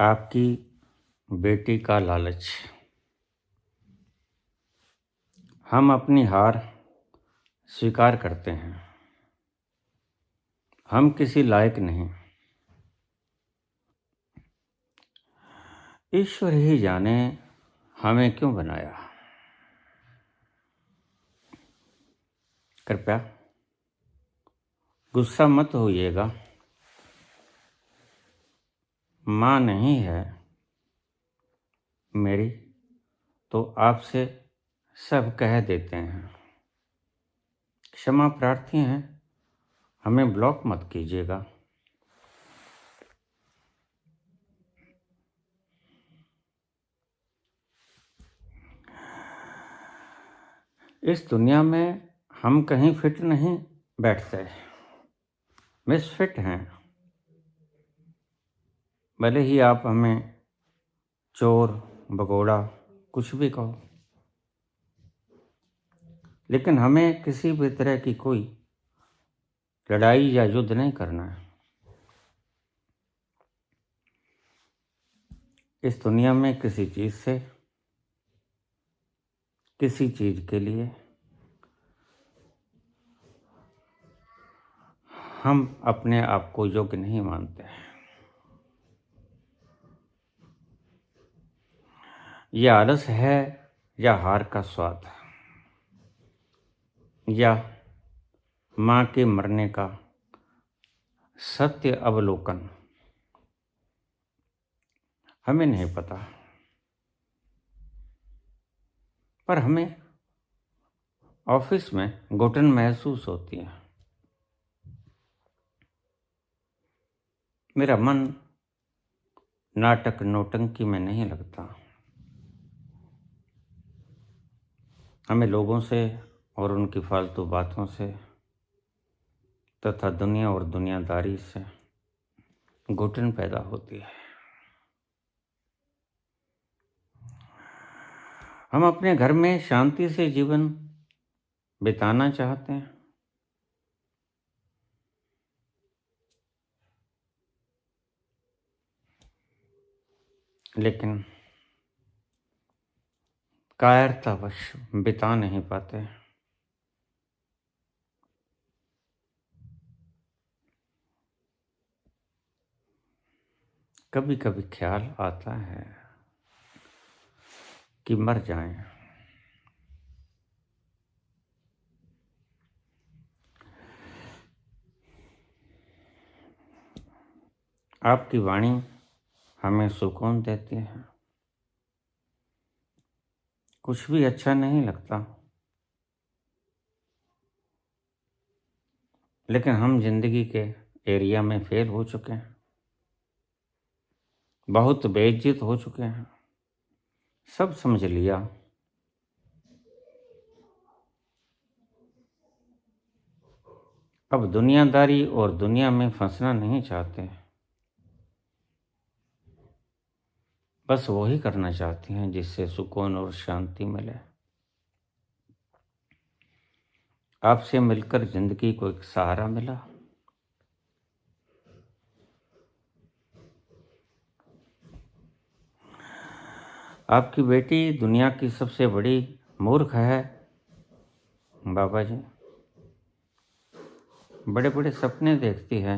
आपकी बेटी का लालच। हम अपनी हार स्वीकार करते हैं। हम किसी लायक नहीं। ईश्वर ही जाने हमें क्यों बनाया। कृपया गुस्सा मत होइएगा। माँ नहीं है मेरी तो आपसे सब कह देते हैं। क्षमा प्रार्थी हैं, हमें ब्लॉक मत कीजिएगा। इस दुनिया में हम कहीं फिट नहीं बैठते, मिसफिट हैं। भले ही आप हमें चोर भगोड़ा कुछ भी कहो, लेकिन हमें किसी भी तरह की कोई लड़ाई या युद्ध नहीं करना है। इस दुनिया में किसी चीज़ से, किसी चीज़ के लिए हम अपने आप को योग्य नहीं मानते। यह आलस है या हार का स्वाद, या माँ के मरने का सत्य अवलोकन, हमें नहीं पता। पर हमें ऑफिस में घुटन महसूस होती है। मेरा मन नाटक नौटंकी में नहीं लगता। हमें लोगों से और उनकी फालतू बातों से तथा दुनिया और दुनियादारी से घुटन पैदा होती है। हम अपने घर में शांति से जीवन बिताना चाहते हैं, लेकिन कायरतावश बिता नहीं पाते। कभी कभी ख्याल आता है कि मर जाएं। आपकी वाणी हमें सुकून देती है। कुछ भी अच्छा नहीं लगता, लेकिन हम जिंदगी के एरिया में फेल हो चुके हैं, बहुत बेइज्जत हो चुके हैं। सब समझ लिया, अब दुनियादारी और दुनिया में फंसना नहीं चाहते। बस वही करना चाहती हैं जिससे सुकून और शांति मिले। आपसे मिलकर जिंदगी को एक सहारा मिला। आपकी बेटी दुनिया की सबसे बड़ी मूर्ख है बाबा जी। बड़े बड़े सपने देखती है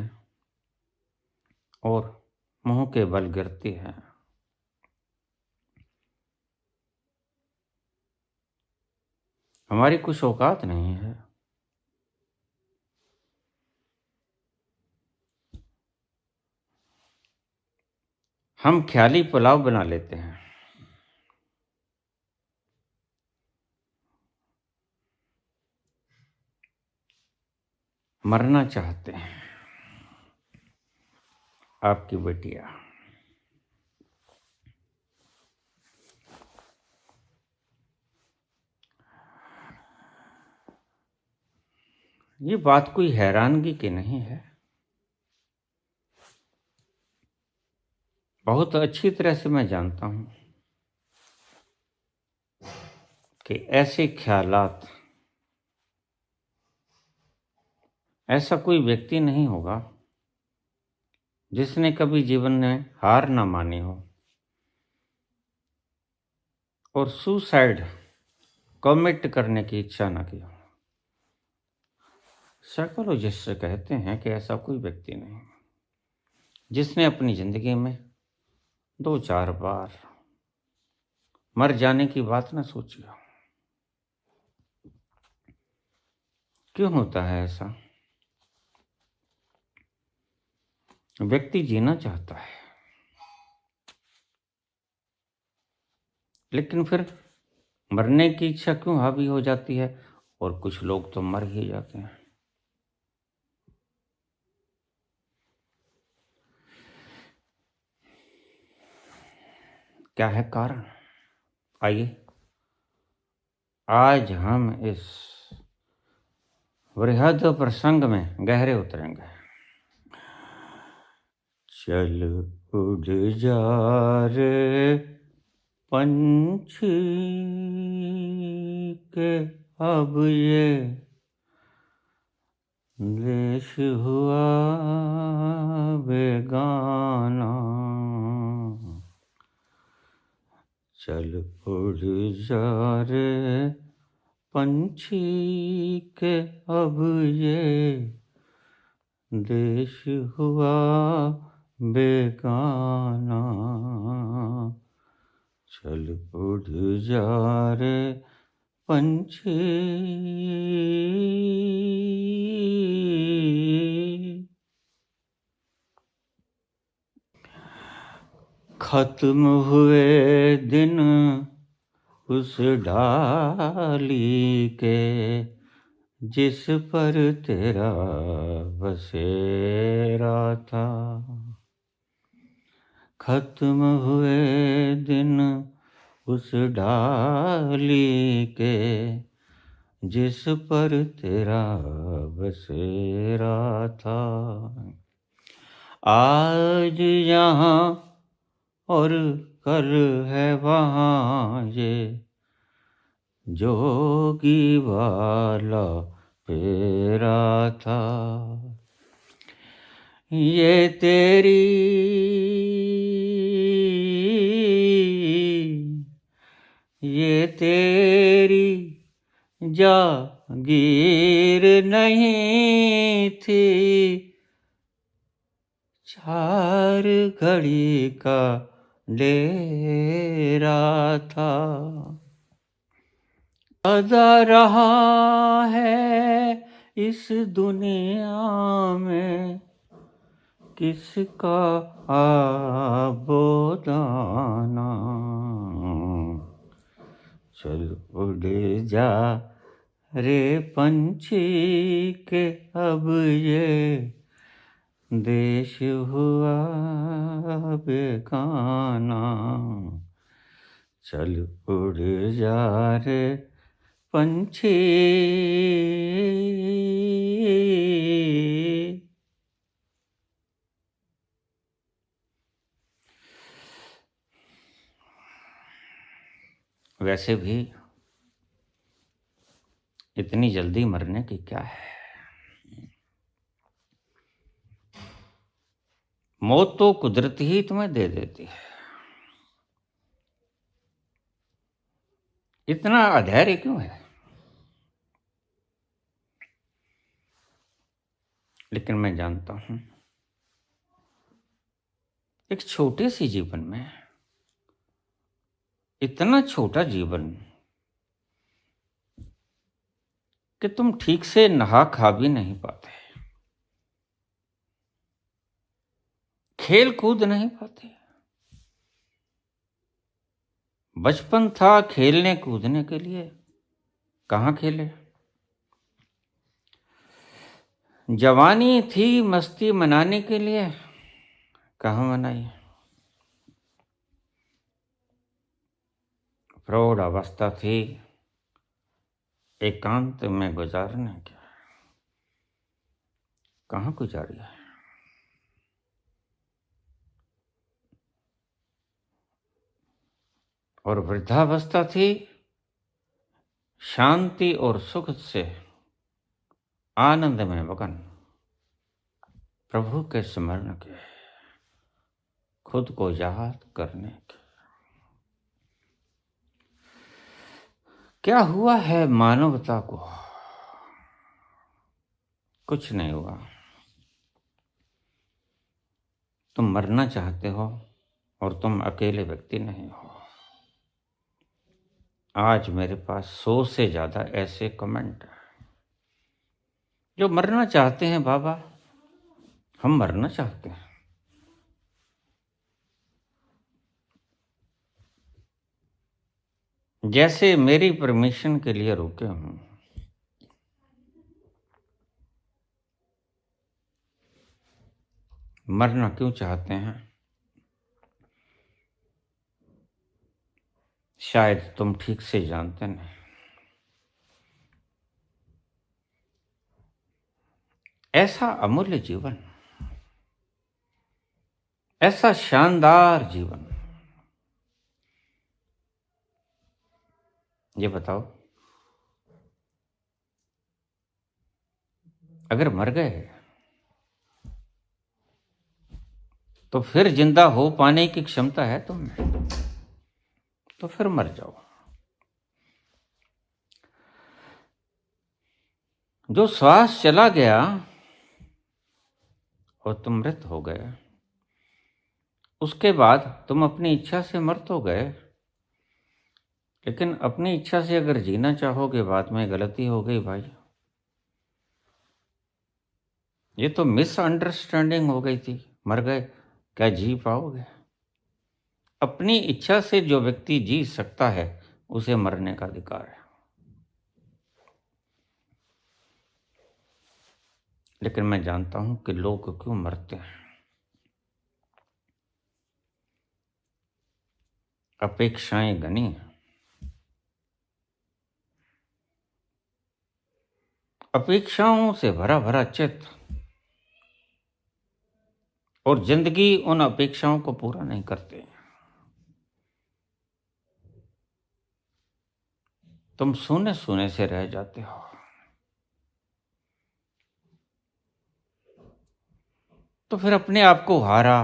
और मुंह के बल गिरती है। हमारी कुछ औकात नहीं है। हम ख्याली पुलाव बना लेते हैं। मरना चाहते हैं आपकी बेटियां। ये बात कोई हैरानगी की नहीं है। बहुत अच्छी तरह से मैं जानता हूं कि ऐसे ख्यालात, ऐसा कोई व्यक्ति नहीं होगा जिसने कभी जीवन में हार ना मानी हो और सुसाइड कमिट करने की इच्छा ना की हो। साइकोलॉजिस्ट कहते हैं कि ऐसा कोई व्यक्ति नहीं जिसने अपनी जिंदगी में 2-4 बार मर जाने की बात ना सोची हो। क्यों होता है ऐसा? व्यक्ति जीना चाहता है, लेकिन फिर मरने की इच्छा क्यों हावी हो जाती है और कुछ लोग तो मर ही जाते हैं। क्या है कारण? आइए आज हम इस वृहद प्रसंग में गहरे उतरेंगे। चल उड़ जा रे पंछी के अब ये देश हुआ बेगाना। चल उड़ जा रे पंछी के अब ये देश हुआ बेगाना। चल उड़ जा रे पंछी। खत्म हुए दिन उस डाली के जिस पर तेरा बसेरा था। खत्म हुए दिन उस डाली के जिस पर तेरा बसेरा था। आज यहाँ और कल है वहाँ ये जोगी वाला फेरा था। ये तेरी जागीर नहीं थी, 4 घड़ी का डेरा था। सदा रहा है इस दुनिया में किसका आबोदाना। चल उड़ जा रे पंछी के अब ये देश हुआ बेगाना। चल उड़ जा रे पंछी। वैसे भी इतनी जल्दी मरने की क्या है? मौत तो कुदरत ही तुम्हें दे देती है। इतना अधैर्य क्यों है? लेकिन मैं जानता हूं एक छोटे सी जीवन में, इतना छोटा जीवन कि तुम ठीक से नहा खा भी नहीं पाते, खेल कूद नहीं पाते। बचपन था खेलने कूदने के लिए, कहाँ खेले। जवानी थी मस्ती मनाने के लिए, कहाँ मनाई। प्रौढ़ अवस्था थी एकांत में गुजारने की, कहाँ गुजारी है। और वृद्धावस्था थी शांति और सुख से आनंद में मगन प्रभु के स्मरण के। खुद को याद करने की। क्या हुआ है मानवता को? कुछ नहीं हुआ। तुम मरना चाहते हो और तुम अकेले व्यक्ति नहीं हो। आज मेरे पास 100 से ज्यादा ऐसे कमेंट हैं जो मरना चाहते हैं। बाबा, हम मरना चाहते हैं। जैसे मेरी परमिशन के लिए रुके हूं। मरना क्यों चाहते हैं? शायद तुम ठीक से जानते नहीं। ऐसा अमूल्य जीवन, ऐसा शानदार जीवन, ये बताओ, अगर मर गए तो फिर जिंदा हो पाने की क्षमता है तुम में, तो फिर मर जाओ। जो श्वास चला गया और तुम मृत हो गए, उसके बाद तुम अपनी इच्छा से मर तो गए, लेकिन अपनी इच्छा से अगर जीना चाहोगे, बाद में गलती हो गई भाई। ये तो मिसअंडरस्टैंडिंग हो गई थी। मर गए, क्या जी पाओगे? अपनी इच्छा से जो व्यक्ति जी सकता है उसे मरने का अधिकार है। लेकिन मैं जानता हूं कि लोग क्यों मरते हैं। अपेक्षाएं घनी हैं। अपेक्षाओं से भरा भरा चित्त, और जिंदगी उन अपेक्षाओं को पूरा नहीं करते। तुम सोने सोने से रह जाते हो। तो फिर अपने आप को हारा,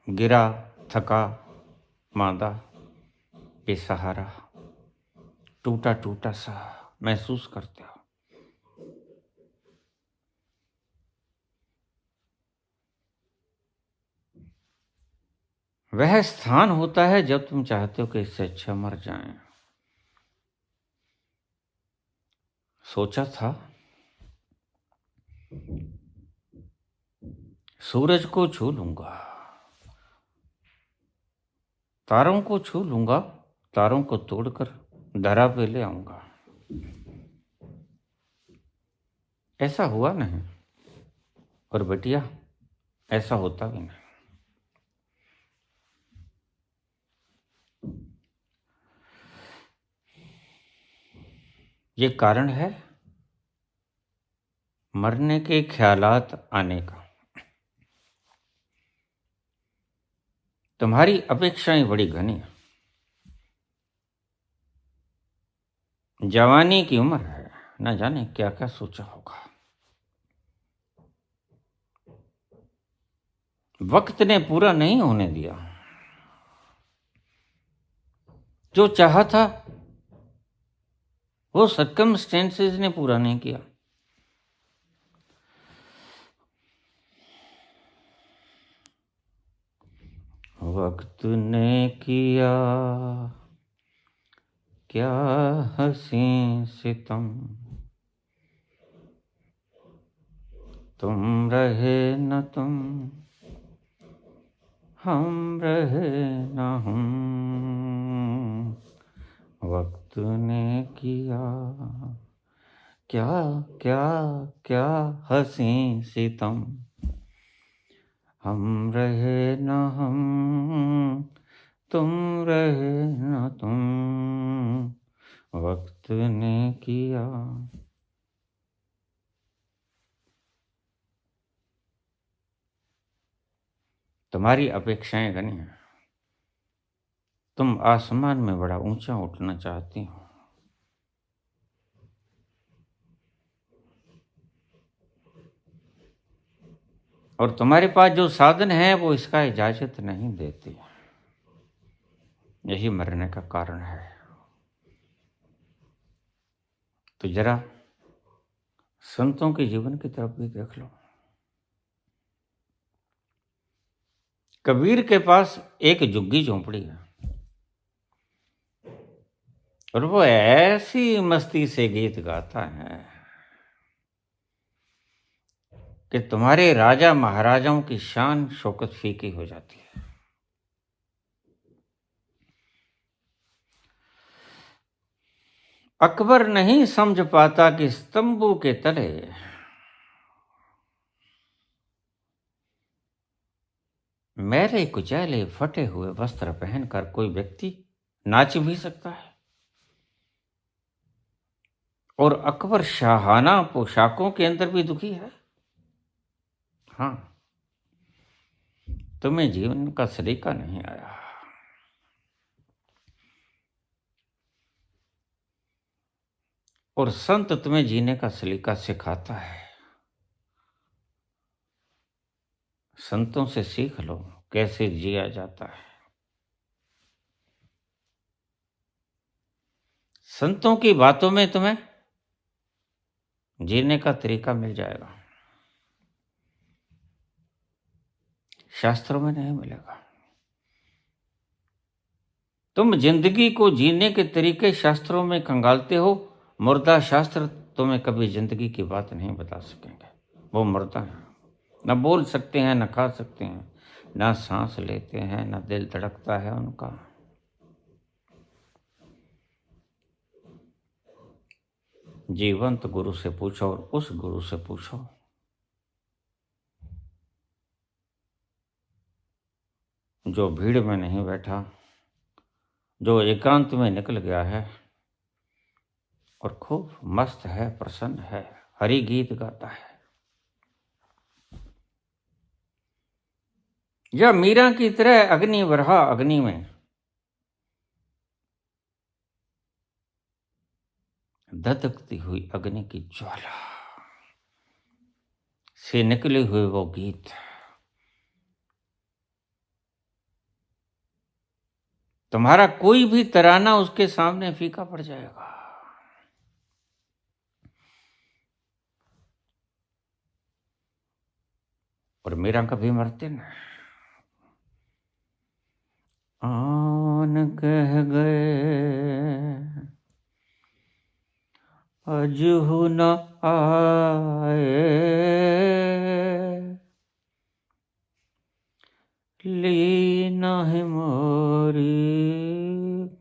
गिरा, थका, मांदा, बेसहारा, टूटा टूटा सा महसूस करते हो। वह स्थान होता है जब तुम चाहते हो कि इससे अच्छा मर जाएं। सोचा था सूरज को छू लूंगा, तारों को छू लूंगा, तारों को तोड़कर धरा पे ले आऊंगा। ऐसा हुआ नहीं, और बेटिया ऐसा होता भी नहीं। ये कारण है मरने के ख्यालात आने का। तुम्हारी अपेक्षाएं बड़ी घनी हैं। जवानी की उम्र है, न जाने क्या क्या सोचा होगा। वक्त ने पूरा नहीं होने दिया। जो चाहा था वो सर्कमस्टेंसेस ने पूरा नहीं किया। वक्त ने किया क्या हसी सितम, तुम रहे न तुम, हम रहे न हम। वक्त ने किया क्या क्या क्या हसी सितम, हम रहे न हम, तुम रहे न तुम। वक्त ने किया। तुम्हारी अपेक्षाएं घनी हैं। तुम आसमान में बड़ा ऊंचा उठना चाहती हो। और तुम्हारे पास जो साधन है वो इसका इजाजत नहीं देते। यही मरने का कारण है। तो जरा संतों के जीवन की तरफ भी देख लो। कबीर के पास एक झुग्गी झोंपड़ी है और वो ऐसी मस्ती से गीत गाता है कि तुम्हारे राजा महाराजाओं की शान शौकत फीकी हो जाती है। अकबर नहीं समझ पाता कि स्तंभों के तले मेरे कुचैले फटे हुए वस्त्र पहनकर कोई व्यक्ति नाच भी सकता है। और अकबर शाहाना पोशाकों के अंदर भी दुखी है। हाँ, तुम्हें जीवन का सलीका नहीं आया। और संत तुम्हें जीने का सलीका सिखाता है। संतों से सीख लो कैसे जिया जाता है। संतों की बातों में तुम्हें जीने का तरीका मिल जाएगा, शास्त्रों में नहीं मिलेगा। तुम जिंदगी को जीने के तरीके शास्त्रों में कंगालते हो। मुर्दा शास्त्र तुम्हें कभी जिंदगी की बात नहीं बता सकेंगे। वो मुर्दा है, न बोल सकते हैं, न खा सकते हैं, न सांस लेते हैं, न दिल धड़कता है उनका। जीवंत गुरु से पूछो और उस गुरु से पूछो जो भीड़ में नहीं बैठा, जो एकांत में निकल गया है और खूब मस्त है, प्रसन्न है, हरि गीत गाता है। या मीरा की तरह अग्नि बरहा अग्नि में धधकती हुई अग्नि की ज्वाला से निकले हुए वो गीत। तुम्हारा कोई भी तराना उसके सामने फीका पड़ जाएगा। और मीरा कभी मरते न। आन कह गए अजहु न आए, लीना है मोरी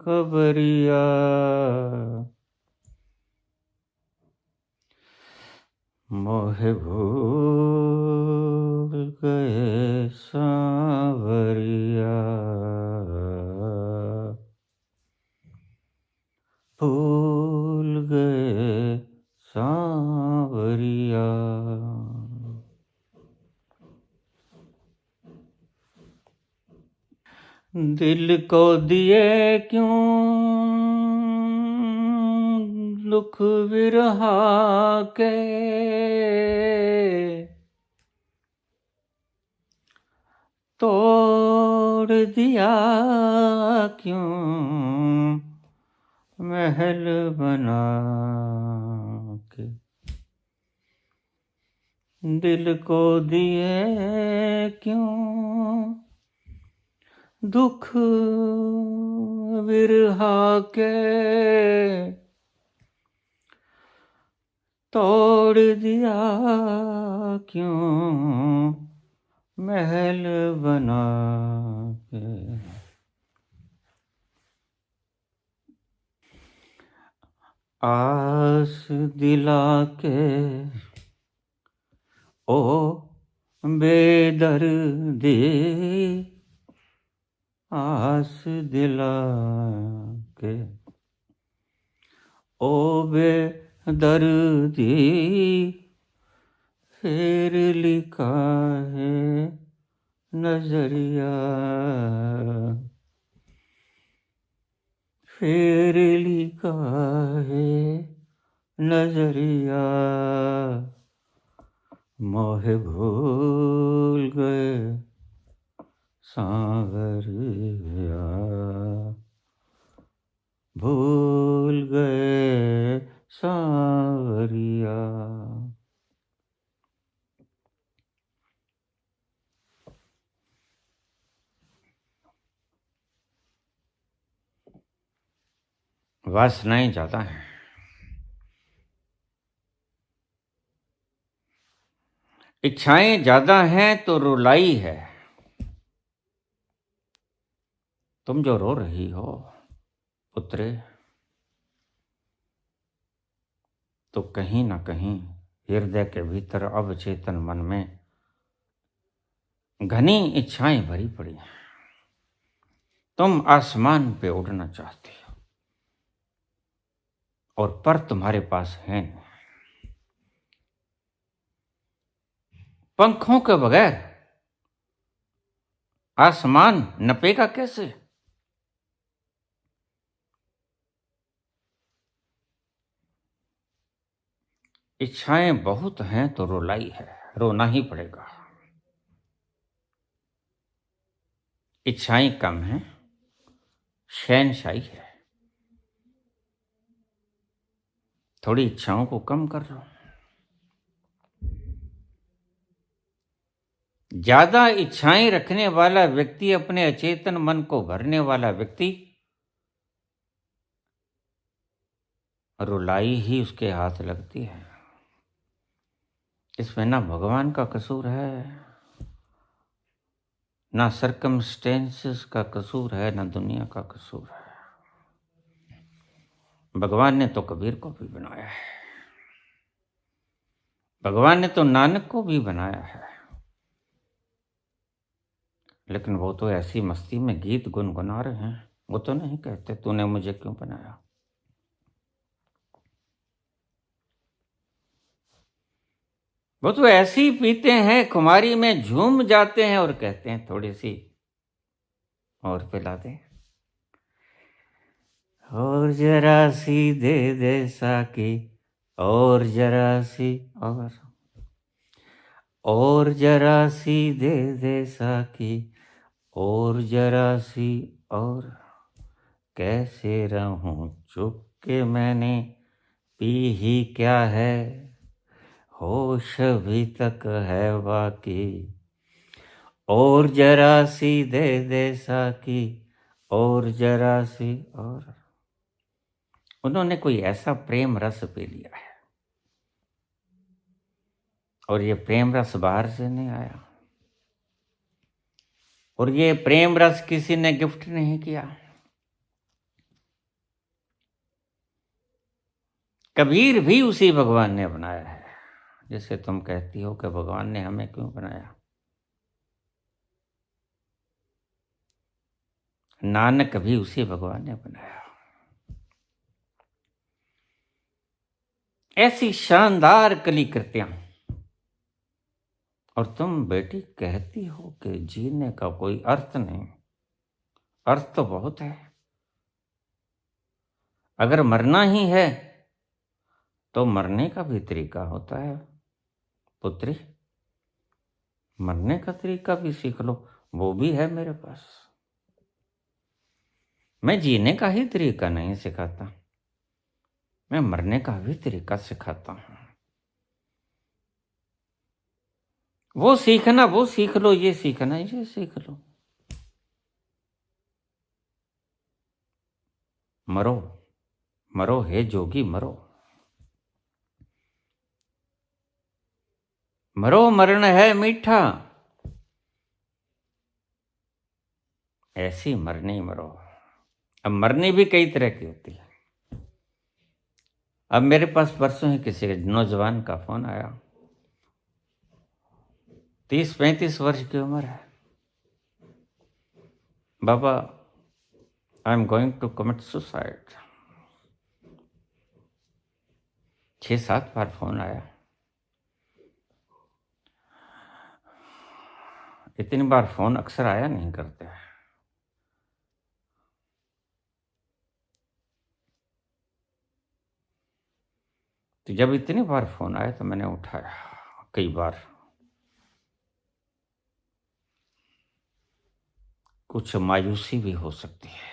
खबरिया। मोहे भूल गए सांवरिया, भूल गए सांवरिया। दिल को दिए क्यों दुख विरहा के, तोड़ दिया क्यों महल बना के। दिल को दिए क्यों दुख विरहा के, तोड़ दिया क्यों महल बना के। आस दिला के ओ बेदर्दी, आस दिला के ओ बेदर्दी, फिर लिखा है नजरिया, फिर लिखा है नजरिया। मोहे भूल सांवरिया, भूल गए सांवरिया। वासनाएं ज्यादा हैं, इच्छाएं ज्यादा हैं तो रुलाई है। तुम जो रो रही हो पुत्रे, तो कहीं ना कहीं हृदय के भीतर अवचेतन मन में घनी इच्छाएं भरी पड़ी हैं। तुम आसमान पे उड़ना चाहती हो और पर तुम्हारे पास है नहीं। पंखों के बगैर आसमान नपेगा कैसे? इच्छाएं बहुत हैं तो रुलाई है, रोना ही पड़ेगा। इच्छाएं कम हैं, शहनशाही है। थोड़ी इच्छाओं को कम कर लो। ज्यादा इच्छाएं रखने वाला व्यक्ति, अपने अचेतन मन को भरने वाला व्यक्ति, रुलाई ही उसके हाथ लगती है। इसमें ना भगवान का कसूर है, ना सर्कमस्टेंसेस का कसूर है, ना दुनिया का कसूर है। भगवान ने तो कबीर को भी बनाया है, भगवान ने तो नानक को भी बनाया है, लेकिन वो तो ऐसी मस्ती में गीत गुनगुना रहे हैं। वो तो नहीं कहते तूने मुझे क्यों बनाया। वो तो ऐसे ही पीते हैं, खुमारी में झूम जाते हैं और कहते हैं थोड़ी सी और पिला दे, और जरा सी दे दे साकी, और जरा सी, और जरा सी दे दे साकी, और जरा सी और। कैसे रहूं चुप के मैंने पी ही क्या है, होश अभी तक है बाकी, और जरा सी दे दे साकी, और जरा सी और। उन्होंने कोई ऐसा प्रेम रस पी लिया है, और ये प्रेम रस बाहर से नहीं आया, और ये प्रेम रस किसी ने गिफ्ट नहीं किया। कबीर भी उसी भगवान ने बनाया है, जैसे तुम कहती हो कि भगवान ने हमें क्यों बनाया। नानक भी उसी भगवान ने बनाया। ऐसी शानदार कलिकृतियां, और तुम बेटी कहती हो कि जीने का कोई अर्थ नहीं। अर्थ तो बहुत है। अगर मरना ही है तो मरने का भी तरीका होता है पुत्री, मरने का तरीका भी सीख लो, वो भी है मेरे पास। मैं जीने का ही तरीका नहीं सिखाता, मैं मरने का भी तरीका सिखाता हूं। वो सीखना वो सीख लो, ये सीखना ये सीख लो। मरो मरो हे जोगी मरो, मरो मरण है मीठा, ऐसी मरनी मरो। अब मरनी भी कई तरह की होती है। अब मेरे पास परसों ही किसी नौजवान का फोन आया, 30-35 वर्ष की उम्र है। बाबा, I am going to commit suicide. 6-7 बार फोन आया। इतनी बार फोन अक्सर आया नहीं करते। तो जब इतनी बार फोन आया तो मैंने उठाया कई बार। कुछ मायूसी भी हो सकती है,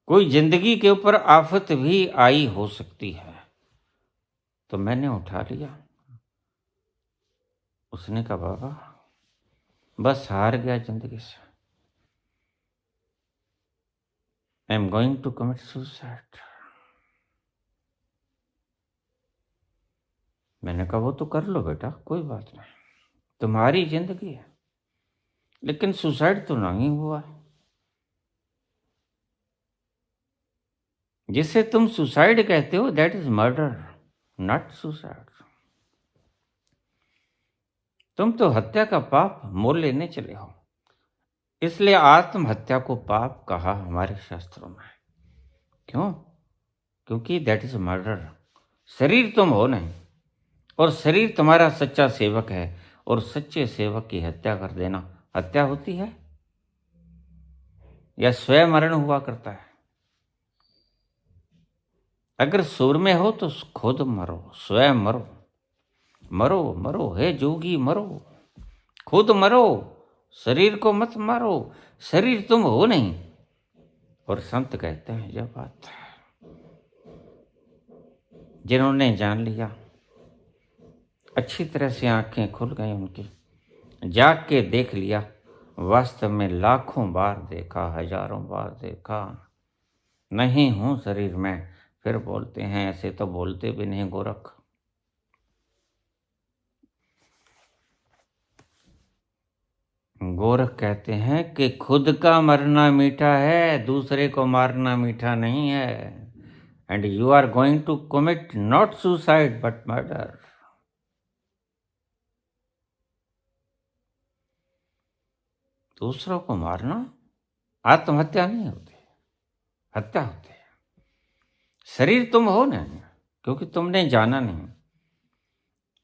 कोई जिंदगी के ऊपर आफत भी आई हो सकती है। तो मैंने उठा लिया। उसने कहा बाबा बस हार गया जिंदगी से, I am going to commit suicide. मैंने कहा वो तो कर लो बेटा, कोई बात नहीं, तुम्हारी जिंदगी है, लेकिन सुसाइड तो नहीं हुआ। जिसे तुम सुसाइड कहते हो that is murder, not suicide. तुम तो हत्या का पाप मोल लेने चले हो, इसलिए आत्महत्या को पाप कहा हमारे शास्त्रों में। क्यों? क्योंकि दैट इज मर्डर। शरीर तुम हो नहीं, और शरीर तुम्हारा सच्चा सेवक है, और सच्चे सेवक की हत्या कर देना हत्या होती है या स्वयं मरण हुआ करता है? अगर सुर में हो तो खुद मरो, स्वयं मरो। मरो मरो हे जोगी मरो, खुद मरो, शरीर को मत मारो, शरीर तुम हो नहीं। और संत कहते हैं यह बात जिन्होंने जान लिया, अच्छी तरह से आंखें खुल गई उनकी, जाग के देख लिया, वास्तव में लाखों बार देखा, हजारों बार देखा, नहीं हूं शरीर में, फिर बोलते हैं ऐसे तो बोलते भी नहीं गोरख। गोरख कहते हैं कि खुद का मरना मीठा है, दूसरे को मारना मीठा नहीं है। And you are going to commit not suicide but murder. दूसरों को मारना आत्महत्या नहीं होती, हत्या होती है। शरीर तुम हो नहीं, क्योंकि तुमने जाना नहीं,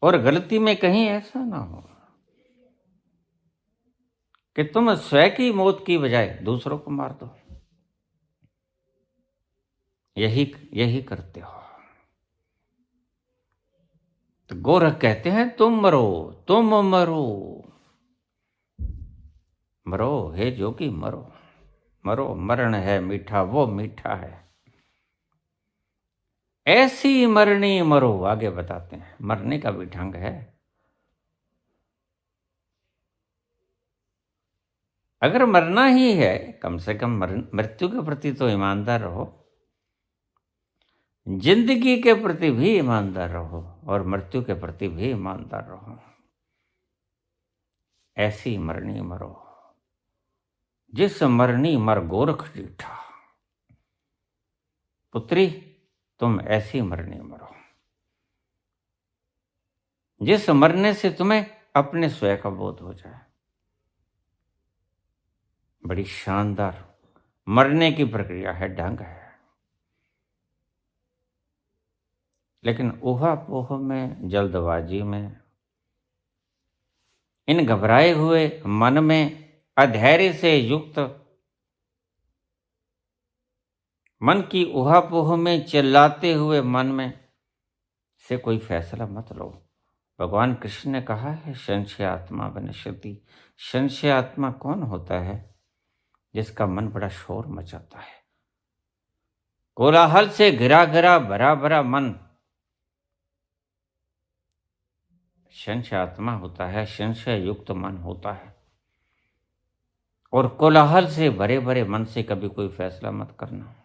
और गलती में कहीं ऐसा ना हो कि तुम स्वयं की मौत की बजाय दूसरों को मार दो। यही करते हो। तो गोरख कहते हैं तुम मरो, तुम मरो, मरो हे जोगी मरो, मरो, मरण है मीठा, वो मीठा है, ऐसी मरनी मरो। आगे बताते हैं मरने का भी ढंग है। अगर मरना ही है, कम से कम मृत्यु के प्रति तो ईमानदार रहो, जिंदगी के प्रति भी ईमानदार रहो, और मृत्यु के प्रति भी ईमानदार रहो। ऐसी मरनी मरो जिस मरनी मर गोरख डीठा। पुत्री तुम ऐसी मरनी मरो जिस मरने से तुम्हें अपने स्वयं का बोध हो जाए। बड़ी शानदार मरने की प्रक्रिया है, ढंग है। लेकिन ऊहापोह में, जल्दबाजी में, इन घबराए हुए मन में, अधैर्य से युक्त मन की ऊहापोह में, चिल्लाते हुए मन में से कोई फैसला मत लो। भगवान कृष्ण ने कहा है संशय आत्मा विनश्यति। संशय आत्मा कौन होता है? जिसका मन बड़ा शोर मचाता है, कोलाहल से घिरा घिरा भरा भरा मन संशय आत्मा होता है, संशय युक्त मन होता है। और कोलाहल से भरे भरे मन से कभी कोई फैसला मत करना,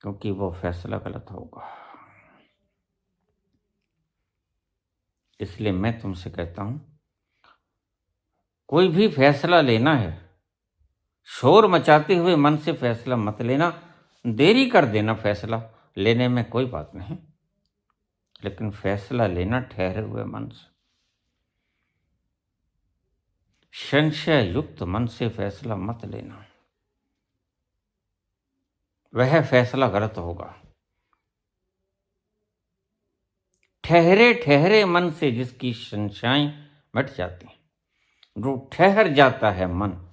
क्योंकि वो फैसला गलत होगा। इसलिए मैं तुमसे कहता हूं, कोई भी फैसला लेना है, शोर मचाते हुए मन से फैसला मत लेना। देरी कर देना फैसला लेने में कोई बात नहीं, लेकिन फैसला लेना ठहरे हुए मन से, संशय युक्त मन से फैसला मत लेना, वह फैसला गलत होगा। ठहरे ठहरे मन से जिसकी संशयाएं मिट जाती हैं, जो ठहर जाता है मन,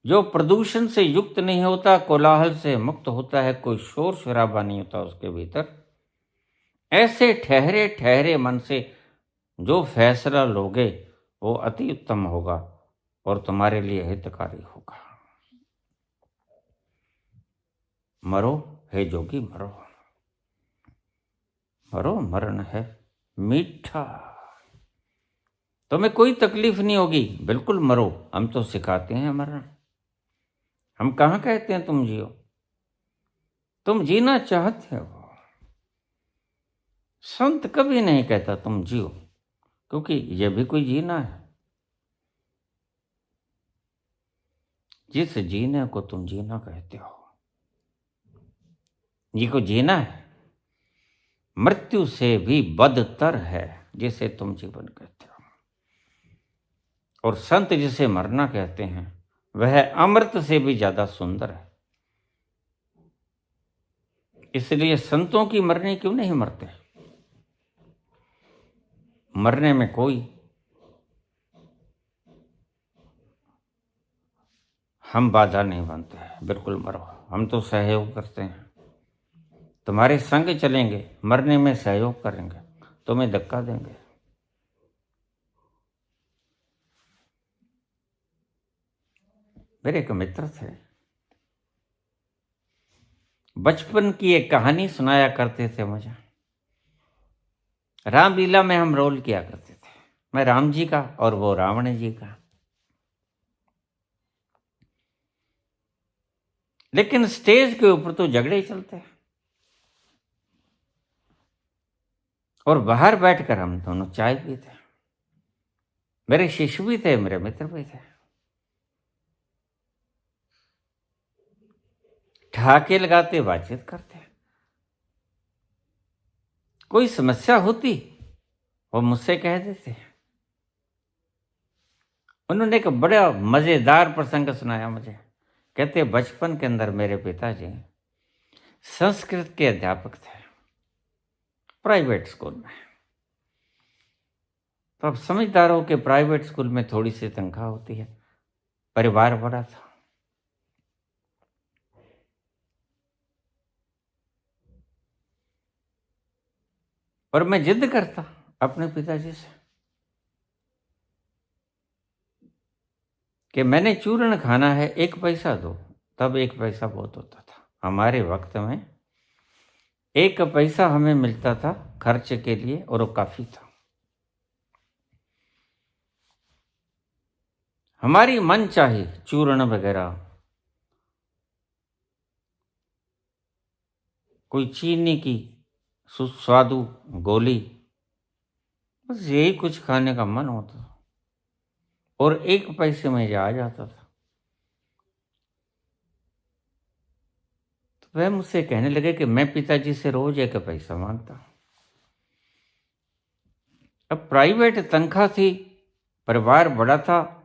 जो प्रदूषण से युक्त नहीं होता, कोलाहल से मुक्त होता है, कोई शोर शराबा नहीं होता उसके भीतर, ऐसे ठहरे ठहरे मन से जो फैसला लोगे वो अति उत्तम होगा और तुम्हारे लिए हितकारी होगा। मरो हे जोगी मरो, मरो मरण है मीठा। तुम्हें कोई तकलीफ नहीं होगी, बिल्कुल मरो। हम तो सिखाते हैं मरण, हम कहाँ कहते हैं तुम जियो। तुम जीना चाहते हो, संत कभी नहीं कहता तुम जियो, क्योंकि ये भी कोई जीना है। जिस जीने को तुम जीना कहते हो, ये को जीना है, मृत्यु से भी बदतर है जिसे तुम जीवन कहते हो। और संत जिसे मरना कहते हैं वह अमृत से भी ज्यादा सुंदर है। इसलिए संतों की मरने क्यों नहीं मरते? मरने में कोई हम बाधा नहीं बनते हैं, बिल्कुल मरो। हम तो सहयोग करते हैं, तुम्हारे संग चलेंगे, मरने में सहयोग करेंगे, तुम्हें धक्का देंगे। मेरे एक मित्र थे, बचपन की एक कहानी सुनाया करते थे मुझे। रामलीला में हम रोल किया करते थे, मैं राम जी का और वो रावण जी का। लेकिन स्टेज के ऊपर तो झगड़े ही चलते हैं, और बाहर बैठकर हम दोनों चाय पीते। मेरे शिष्य भी थे, मेरे मित्र भी थे। ठहाके लगाते, बातचीत करते। कोई समस्या होती वो मुझसे कह देते। उन्होंने एक बड़ा मजेदार प्रसंग सुनाया मुझे। कहते बचपन के अंदर मेरे पिताजी संस्कृत के अध्यापक थे, प्राइवेट स्कूल में। तो अब समझदार हो कि प्राइवेट स्कूल में थोड़ी सी तनख्वाह होती है, परिवार बड़ा था। और मैं जिद करता अपने पिताजी से कि मैंने चूर्ण खाना है, 1 पैसा दो। तब 1 पैसा बहुत होता था। हमारे वक्त में 1 पैसा हमें मिलता था खर्च के लिए, और वो काफी था। हमारी मन चाहे चूर्ण वगैरह, कोई चीनी की सुस्वादु गोली, बस यही कुछ खाने का मन होता था, और 1 पैसे में ये आ जाता था। तो वह मुझसे कहने लगे कि मैं पिताजी से रोज 1 पैसा मांगता। अब प्राइवेट तनख्वाह थी, परिवार बड़ा था।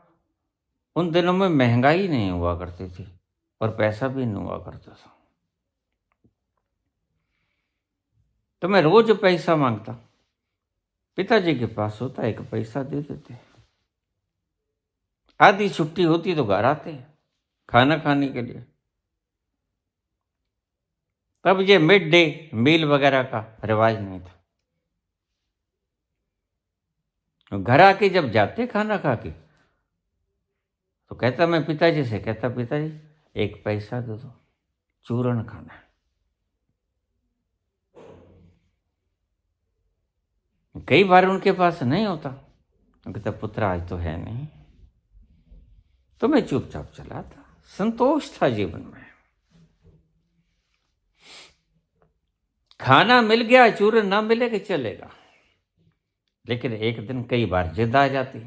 उन दिनों में महंगाई नहीं हुआ करती थी, और पैसा भी नहीं हुआ करता था। तो मैं रोज पैसा मांगता, पिताजी के पास होता, 1 पैसा दे देते। आधी छुट्टी होती तो घर आते खाना खाने के लिए। तब ये मिड डे मील वगैरह का रिवाज नहीं था। घर आके जब जाते खाना खा के, तो कहता, मैं पिताजी से कहता, पिताजी 1 पैसा दे दो, चूर्ण खाना है। कई बार उनके पास नहीं होता, कहता पुत्र आज तो है नहीं। तो मैं चुपचाप चला था, संतोष था जीवन में। खाना मिल गया, चूर्ण ना मिले कि चलेगा। लेकिन एक दिन कई बार जिद आ जाती,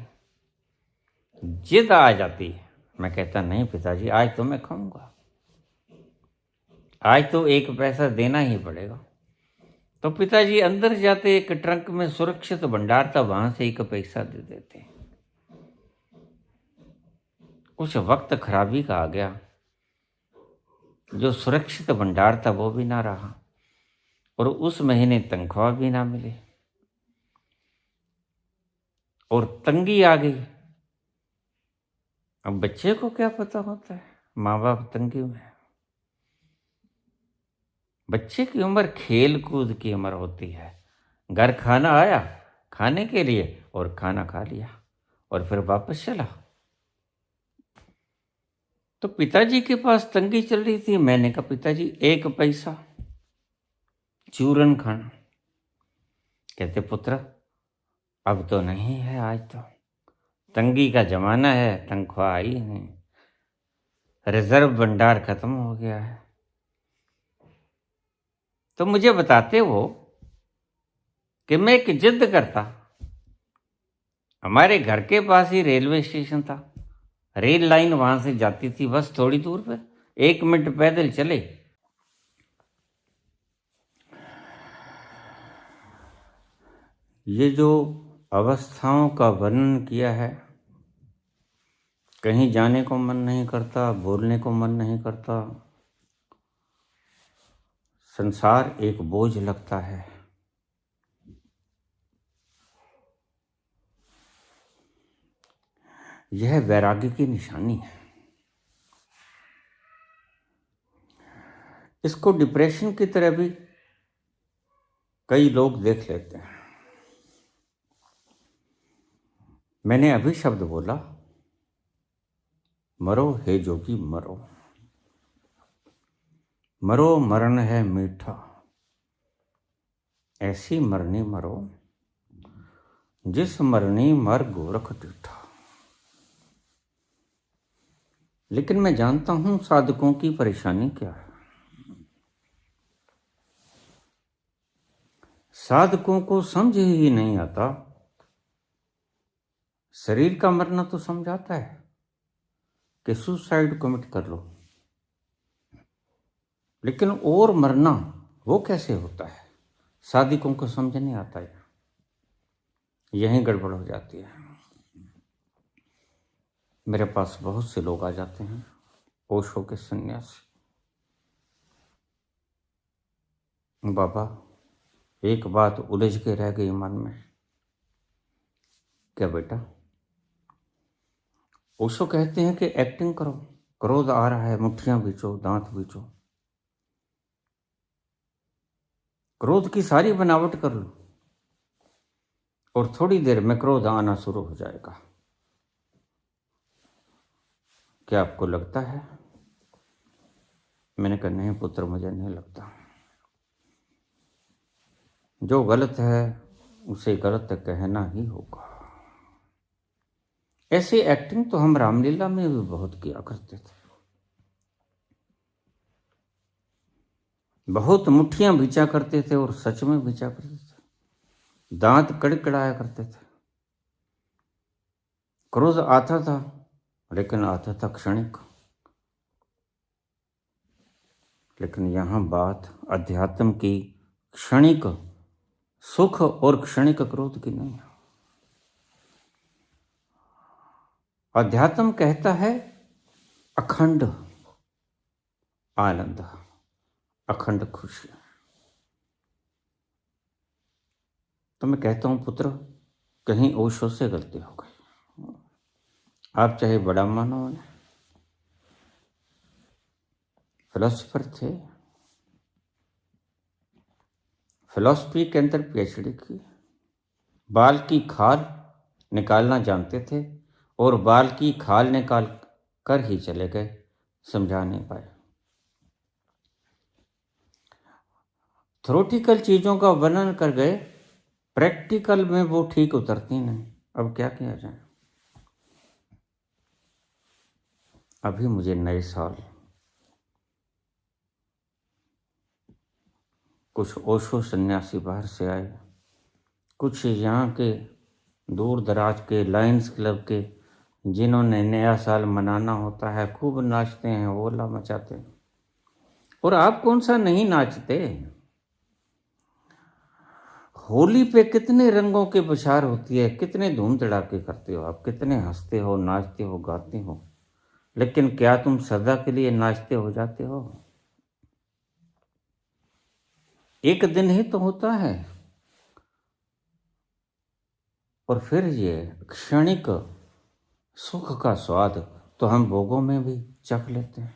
जिद आ जाती है। मैं कहता, नहीं पिताजी आज तो मैं खाऊंगा, आज तो 1 पैसा देना ही पड़ेगा। तो पिताजी अंदर जाते, एक ट्रंक में सुरक्षित भंडार था, वहां से 1 पैसा दे देते। कुछ वक्त खराबी का आ गया, जो सुरक्षित भंडार था वो भी ना रहा, और उस महीने तनख्वाह भी ना मिली, और तंगी आ गई। अब बच्चे को क्या पता होता है, माँ बाप तंगी में। बच्चे की उम्र खेल कूद की उम्र होती है। घर खाना आया खाने के लिए, और खाना खा लिया और फिर वापस चला। तो पिताजी के पास तंगी चल रही थी। मैंने कहा पिताजी 1 पैसा चूरन खाना। कहते पुत्र अब तो नहीं है, आज तो तंगी का जमाना है, तनख्वाह आई नहीं, रिजर्व भंडार खत्म हो गया है। तो मुझे बताते वो कि मैं एक जिद करता। हमारे घर के पास ही रेलवे स्टेशन था, रेल लाइन वहां से जाती थी, बस थोड़ी दूर पर 1 मिनट पैदल चले। ये जो अवस्थाओं का वर्णन किया है, कहीं जाने को मन नहीं करता, बोलने को मन नहीं करता, संसार एक बोझ लगता है। यह वैराग्य की निशानी है। इसको डिप्रेशन की तरह भी कई लोग देख लेते हैं। मैंने अभी शब्द बोला, मरो हे जोगी मरो, मरो मरण है मीठा, ऐसी मरनी मरो जिस मरनी मर गोरख डीठा। लेकिन मैं जानता हूं साधकों की परेशानी क्या है। साधकों को समझ ही नहीं आता। शरीर का मरना तो समझ आता है कि सुसाइड कमिट कर लो, लेकिन और मरना वो कैसे होता है, साधकों को समझ नहीं आता है। यहीं गड़बड़ हो जाती है। मेरे पास बहुत से लोग आ जाते हैं, ओशो के सन्यासी। बाबा एक बात उलझ के रह गई मन में। क्या बेटा? ओशो कहते हैं कि एक्टिंग करो, क्रोध आ रहा है, मुट्ठियां बीचो, दांत बीचो, क्रोध की सारी बनावट कर लो और थोड़ी देर में क्रोध आना शुरू हो जाएगा। क्या आपको लगता है? मैंने कहा नहीं पुत्र, मुझे नहीं लगता। जो गलत है उसे गलत कहना ही होगा। ऐसी एक्टिंग तो हम रामलीला में भी बहुत किया करते थे। बहुत मुट्ठियां बिचा करते थे और सच में बिचा करते थे, दांत कड़कड़ाया करते थे। क्रोध आता था, लेकिन आता था क्षणिक। लेकिन यहां बात अध्यात्म की क्षणिक सुख और क्षणिक क्रोध की नहीं है। अध्यात्म कहता है अखंड आनंद, अखंड खुशी। तो मैं कहता हूं पुत्र, कहीं ओशो से गलती हो गई। आप चाहे बड़ा मानो, फिलोसफर थे, फिलॉसफी के अंदर पीएचडी की, बाल की खाल निकालना जानते थे और बाल की खाल निकाल कर ही चले गए, समझा नहीं पाए। थ्योरेटिकल चीजों का वर्णन कर गए, प्रैक्टिकल में वो ठीक उतरती नहीं। अब क्या किया जाए? अभी मुझे नए साल कुछ ओशो सन्यासी बाहर से आए, कुछ यहाँ के दूर दराज के लायंस क्लब के, जिन्होंने नया साल मनाना होता है, खूब नाचते हैं, होला मचाते हैं। और आप कौन सा नहीं नाचते? होली पे कितने रंगों की बौछार होती है, कितने धूम धड़ाके करते हो आप, कितने हंसते हो, नाचते हो, गाते हो, लेकिन क्या तुम सदा के लिए नाचते हो जाते हो? एक दिन ही तो होता है। और फिर ये क्षणिक सुख का स्वाद तो हम भोगों में भी चख लेते हैं।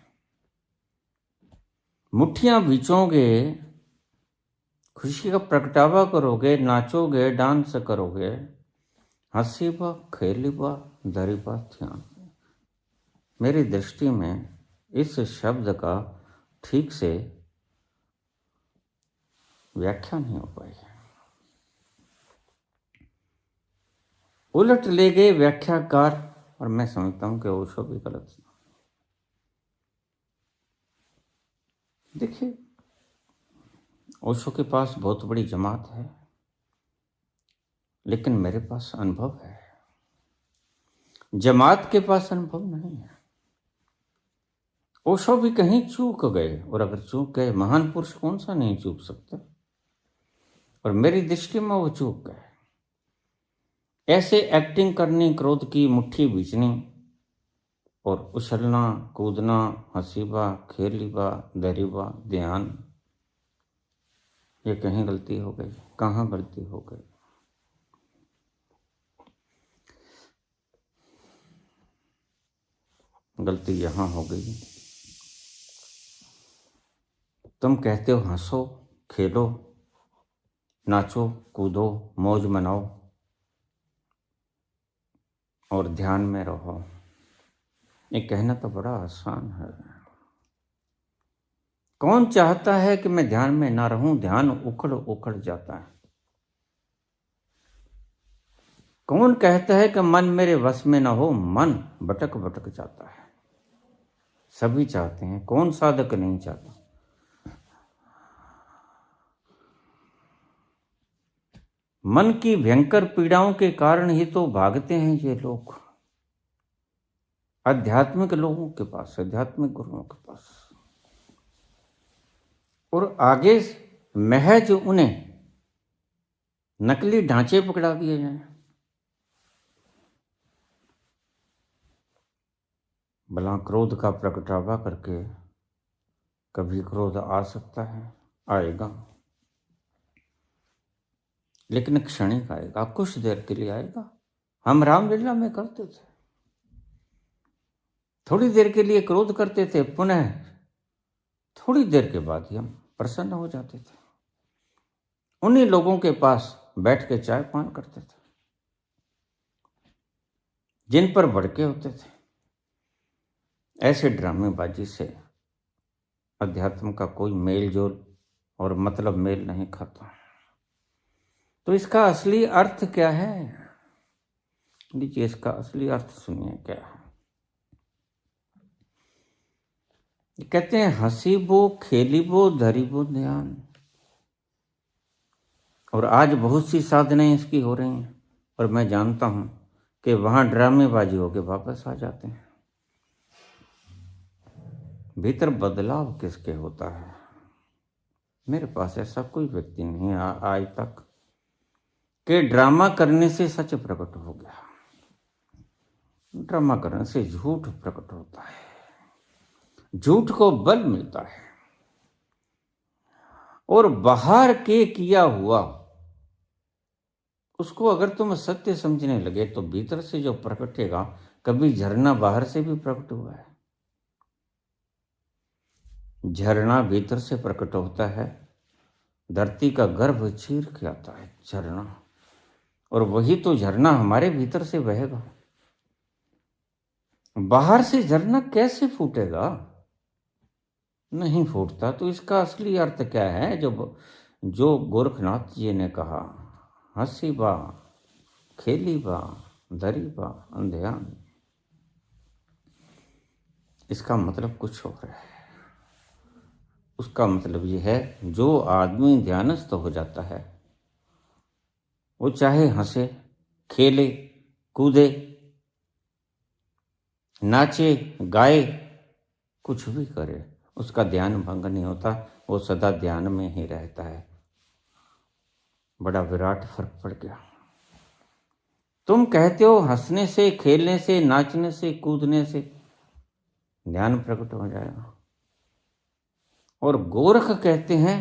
मुट्ठियां बीचोगे खुशी का प्रगटावा करोगे, नाचोगे, डांस करोगे, हंसीबा, खेलीबा, धरीबा ध्यान। मेरी दृष्टि में इस शब्द का ठीक से व्याख्या नहीं हो पाई है। उलट ले गए व्याख्याकार, और मैं समझता हूं कि ओशो भी गलत है। देखिए, ओशो के पास बहुत बड़ी जमात है, लेकिन मेरे पास अनुभव है। जमात के पास अनुभव नहीं है। ओशो भी कहीं चूक गए, और अगर चूक गए, महान पुरुष कौन सा नहीं चूक सकता, और मेरी दृष्टि में वो चूक गए। ऐसे एक्टिंग करनी, क्रोध की मुट्ठी बीचनी, और उछलना, कूदना, हंसीबा, खेलीबा, दरीबा ध्यान, ये कहीं गलती हो गई। कहाँ गलती हो गई? गलती यहां हो गई, तुम कहते हो हंसो, खेलो, नाचो, कूदो, मौज मनाओ और ध्यान में रहो। ये कहना तो बड़ा आसान है। कौन चाहता है कि मैं ध्यान में ना रहूं? ध्यान उखड़ उखड़ जाता है। कौन कहता है कि मन मेरे वश में ना हो? मन भटक भटक जाता है। सभी चाहते हैं, कौन साधक नहीं चाहता? मन की भयंकर पीड़ाओं के कारण ही तो भागते हैं ये लोग आध्यात्मिक लोगों के पास, आध्यात्मिक गुरुओं के पास, और आगे महज उन्हें नकली ढांचे पकड़ा दिए जाएं। भला क्रोध का प्रगटावा करके कभी क्रोध आ सकता है? आएगा, लेकिन क्षणिक आएगा, कुछ देर के लिए आएगा। हम रामलीला में करते थे, थोड़ी देर के लिए क्रोध करते थे, पुनः थोड़ी देर के बाद ही हम प्रसन्न हो जाते थे। उन्हीं लोगों के पास बैठ के चाय पान करते थे जिन पर भड़के होते थे। ऐसे ड्रामेबाजी से अध्यात्म का कोई मेल जोल और मतलब मेल नहीं खाता। तो इसका असली अर्थ क्या है? लीजिए, इसका असली अर्थ सुनिए क्या है। कहते हैं हंसीबो, खेलीबो, धरीबो ध्यान। और आज बहुत सी साधनाएं इसकी हो रही हैं, और मैं जानता हूं कि वहां ड्रामेबाजी होके वापस आ जाते हैं। भीतर बदलाव किसके होता है? मेरे पास ऐसा कोई व्यक्ति नहीं है आज तक कि ड्रामा करने से सच प्रकट हो गया। ड्रामा करने से झूठ प्रकट होता है, झूठ को बल मिलता है, और बाहर के किया हुआ उसको अगर तुम सत्य समझने लगे तो भीतर से जो प्रकटेगा, कभी झरना बाहर से भी प्रकट हुआ है। झरना भीतर से प्रकट होता है, धरती का गर्भ चीर के आता है झरना, और वही तो झरना हमारे भीतर से बहेगा। बाहर से झरना कैसे फूटेगा? नहीं फूटता। तो इसका असली अर्थ क्या है? जो गोरखनाथ जी ने कहा, हंसीबा, खेलीबा, धरीबा ध्यान, इसका मतलब कुछ और है। उसका मतलब यह है, जो आदमी ध्यानस्थ हो जाता है वो चाहे हंसे, खेले, कूदे, नाचे, गाए, कुछ भी करे, उसका ध्यान भंग नहीं होता, वो सदा ध्यान में ही रहता है। बड़ा विराट फर्क पड़ गया। तुम कहते हो हंसने से, खेलने से, नाचने से, कूदने से ध्यान प्रकट हो जाएगा, और गोरख कहते हैं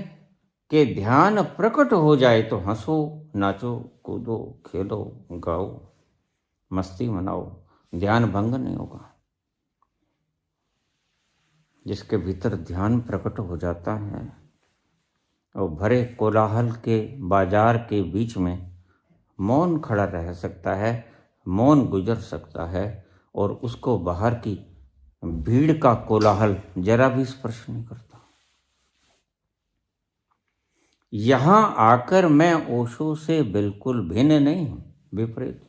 कि ध्यान प्रकट हो जाए तो हंसो, नाचो, कूदो, खेलो, गाओ, मस्ती मनाओ, ध्यान भंग नहीं होगा। जिसके भीतर ध्यान प्रकट हो जाता है और भरे कोलाहल के बाजार के बीच में मौन खड़ा रह सकता है, मौन गुजर सकता है, और उसको बाहर की भीड़ का कोलाहल जरा भी स्पर्श नहीं करता। यहां आकर मैं ओशो से बिल्कुल भिन्न नहीं हूं, विपरीत।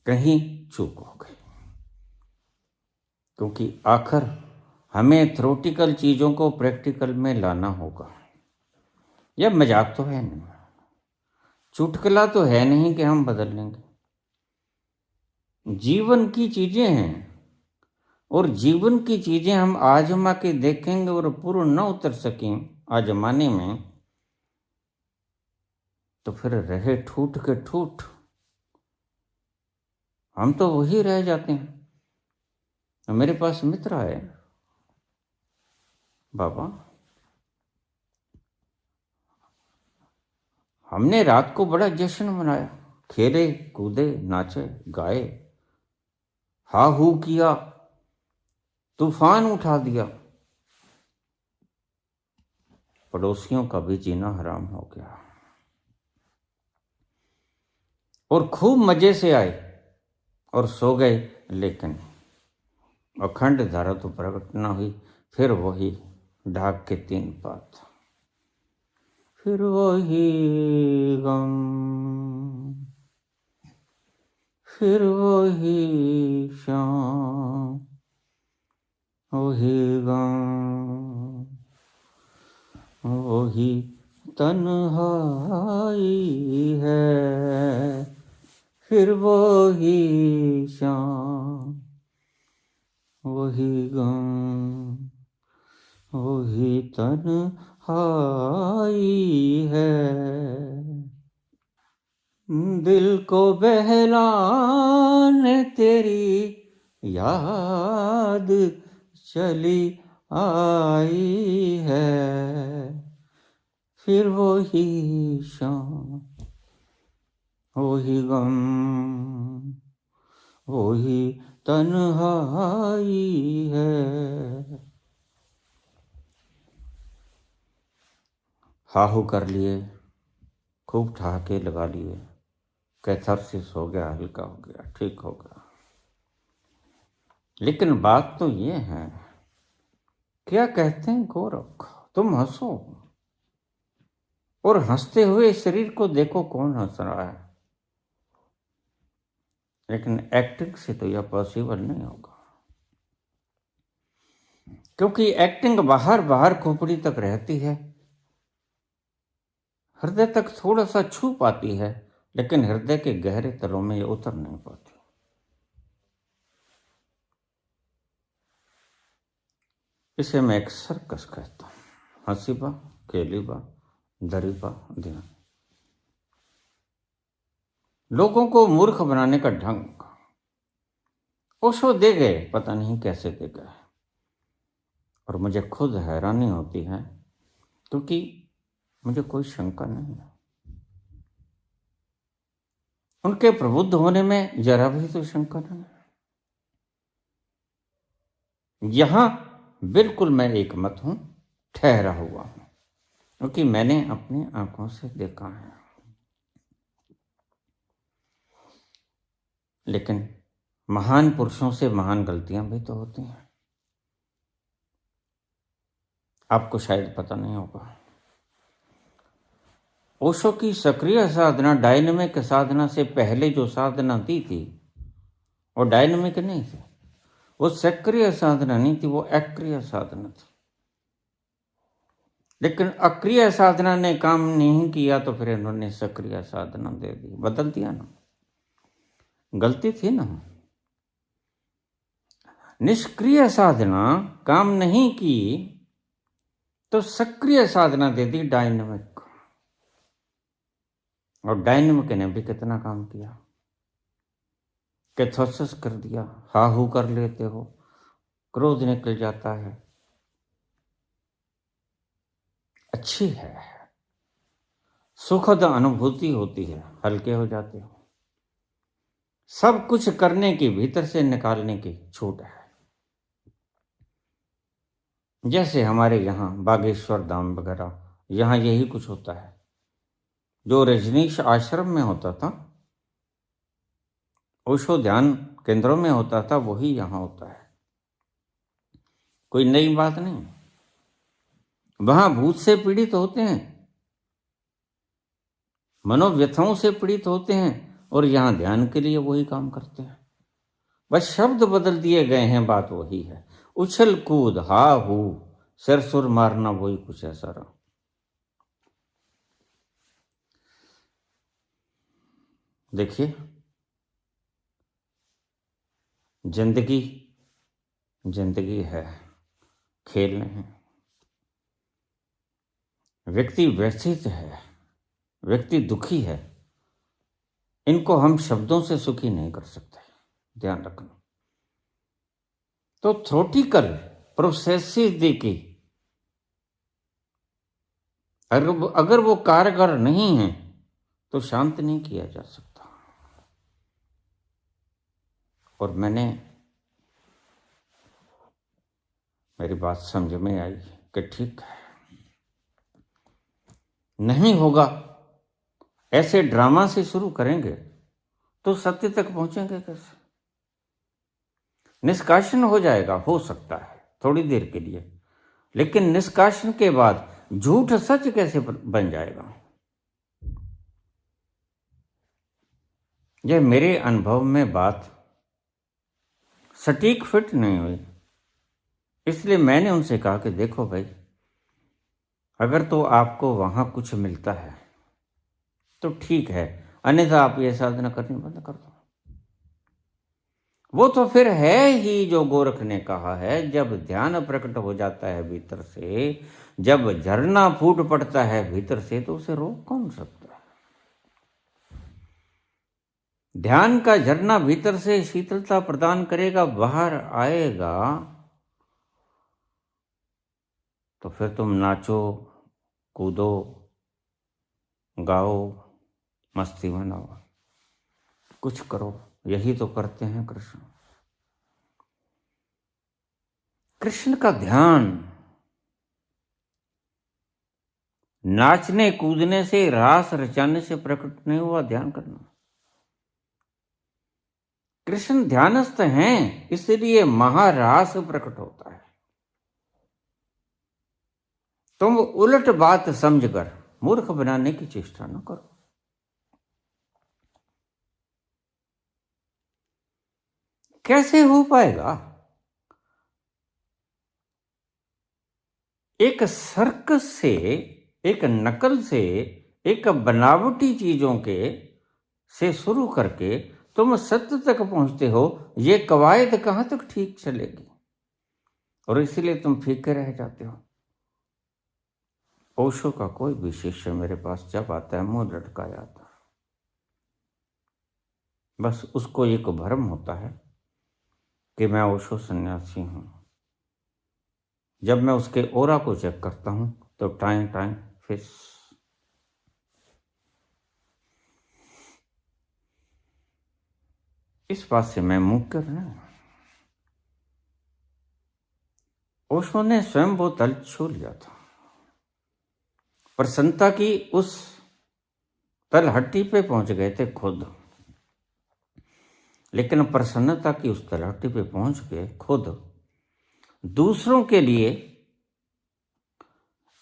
कहीं चूक हो गई, क्योंकि आखिर हमें थ्योरेटिकल चीजों को प्रैक्टिकल में लाना होगा। यह मजाक तो है नहीं, चुटकुला तो है नहीं कि हम बदल लेंगे। जीवन की चीजें हैं, और जीवन की चीजें हम आजमा के देखेंगे और पूर्ण न उतर सकें आजमाने में, तो फिर रहे ठूठ के ठूठ, हम तो वही रह जाते हैं। मेरे पास मित्र आए, बाबा हमने रात को बड़ा जश्न मनाया, खेले कूदे नाचे गाए, हा हू किया, तूफान उठा दिया, पड़ोसियों का भी जीना हराम हो गया, और खूब मजे से आए और सो गए। लेकिन अखंड धारा तो प्रकट न हुई। फिर वही ढाक के 3 पात, फिर वही गम, फिर वही शाम, वही गम, वही तन्हाई है, फिर वही शाम, वही गम, वही तन्हाई है। दिल को बहलाने तेरी याद चली आई है, फिर वही शाम, वही गम, वही तन्हाई है। हाहू कर लिए, खूब ठहाके लगा लिए, कैथारसिस हो गया, हल्का हो गया, ठीक हो गया। लेकिन बात तो ये है, क्या कहते हैं गोरख, तुम हंसो और हंसते हुए शरीर को देखो कौन हंस रहा है, लेकिन एक्टिंग से तो यह पॉसिबल नहीं होगा, क्योंकि एक्टिंग बाहर बाहर खोपड़ी तक रहती है, हृदय तक थोड़ा सा छू पाती है, लेकिन हृदय के गहरे तलों में ये उतर नहीं पाती। इसे मैं एक सर्कस कहता हूं, हंसीबा, खेलीबा, दरीबा, ध्यान। लोगों को मूर्ख बनाने का ढंग ओशो दे गए, पता नहीं कैसे दे गए, और मुझे खुद हैरानी होती है, क्योंकि मुझे कोई शंका नहीं है उनके प्रबुद्ध होने में, जरा भी तो शंका नहीं। यहां बिल्कुल मैं एक मत हूं, ठहरा हुआ हूं, क्योंकि मैंने अपनी आंखों से देखा है। लेकिन महान पुरुषों से महान गलतियां भी तो होती हैं, आपको शायद पता नहीं होगा। ओशो की सक्रिय साधना डायनेमिक साधना से पहले जो साधना दी थी वो डायनेमिक नहीं थी, वो सक्रिय साधना नहीं थी, वो अक्रिय साधना थी। लेकिन अक्रिय साधना ने काम नहीं किया तो फिर इन्होंने सक्रिय साधना दे दी, बदल दिया ना, गलती थी ना। निष्क्रिय साधना काम नहीं की तो सक्रिय साधना दे दी डायनेमिक, और डायनेमिक ने भी कितना काम किया, कैथोसिस कर दिया, हाहू कर लेते हो, क्रोध निकल जाता है, अच्छी है, सुखद अनुभूति होती है, हल्के हो जाते हो, सब कुछ करने की, भीतर से निकालने की छूट है। जैसे हमारे यहाँ बागेश्वर धाम वगैरह, यहाँ यही कुछ होता है। जो रजनीश आश्रम में होता था, ओशो ध्यान केंद्रों में होता था, वही यहाँ होता है। कोई नई बात नहीं। वहां भूत से पीड़ित होते हैं, मनोव्यथाओं से पीड़ित होते हैं, और यहाँ ध्यान के लिए वही काम करते हैं। बस शब्द बदल दिए गए हैं, बात वही है। उछल कूद हा हू सिर सुर मारना, वही कुछ ऐसा रहा। देखिए, जिंदगी जिंदगी है, खेल नहीं। व्यक्ति व्यथित है, व्यक्ति दुखी है, इनको हम शब्दों से सुखी नहीं कर सकते, ध्यान रखना। तो थ्रोटिकल प्रोसेसिस देखी, अगर वो कारगर नहीं है तो शांत नहीं किया जा सकता। और मेरी बात समझ में आई कि ठीक है, नहीं होगा। ऐसे ड्रामा से शुरू करेंगे तो सत्य तक पहुंचेंगे कैसे? निष्कासन हो जाएगा, हो सकता है थोड़ी देर के लिए, लेकिन निष्कासन के बाद झूठ सच कैसे बन जाएगा? यह मेरे अनुभव में बात सटीक फिट नहीं हुई, इसलिए मैंने उनसे कहा कि देखो भाई, अगर तो आपको वहां कुछ मिलता है तो ठीक है, अन्यथा आप ये साधना करनी बंद कर दो। वो तो फिर है ही जो गोरख ने कहा है, जब ध्यान प्रकट हो जाता है भीतर से, जब झरना फूट पड़ता है भीतर से, तो उसे रोक कौन सकता है? ध्यान का झरना भीतर से शीतलता प्रदान करेगा, बाहर आएगा तो फिर तुम नाचो, कूदो, गाओ, मस्ती मनाओ, कुछ करो। यही तो करते हैं कृष्ण। कृष्ण का ध्यान नाचने कूदने से, रास रचाने से प्रकट नहीं हुआ। ध्यान करना, कृष्ण ध्यानस्थ हैं, इसलिए महारास प्रकट होता है। तुम उलट बात समझकर मूर्ख बनाने की चेष्टा न करो। कैसे हो पाएगा? एक सर्कस से, एक नकल से, एक बनावटी चीजों के से शुरू करके तुम सत्य तक पहुंचते हो, ये कवायद कहां तक ठीक चलेगी? और इसलिए तुम फीके रह जाते हो। ओशो का कोई भी शिष्य मेरे पास जब आता है, मुंह लटकाया आता है, बस उसको एक भ्रम होता है कि मैं ओशो सन्यासी हूं। जब मैं उसके ओरा को चेक करता हूं तो टाइम टाइम फिस। इस बात से मैं मुकर नहीं। ओशो ने स्वयं वो तल छू लिया था। प्रसन्नता की उस तलहटी पे पहुंच गए थे खुद, लेकिन प्रसन्नता की उस तलहटी पे पहुंच गए खुद। दूसरों के लिए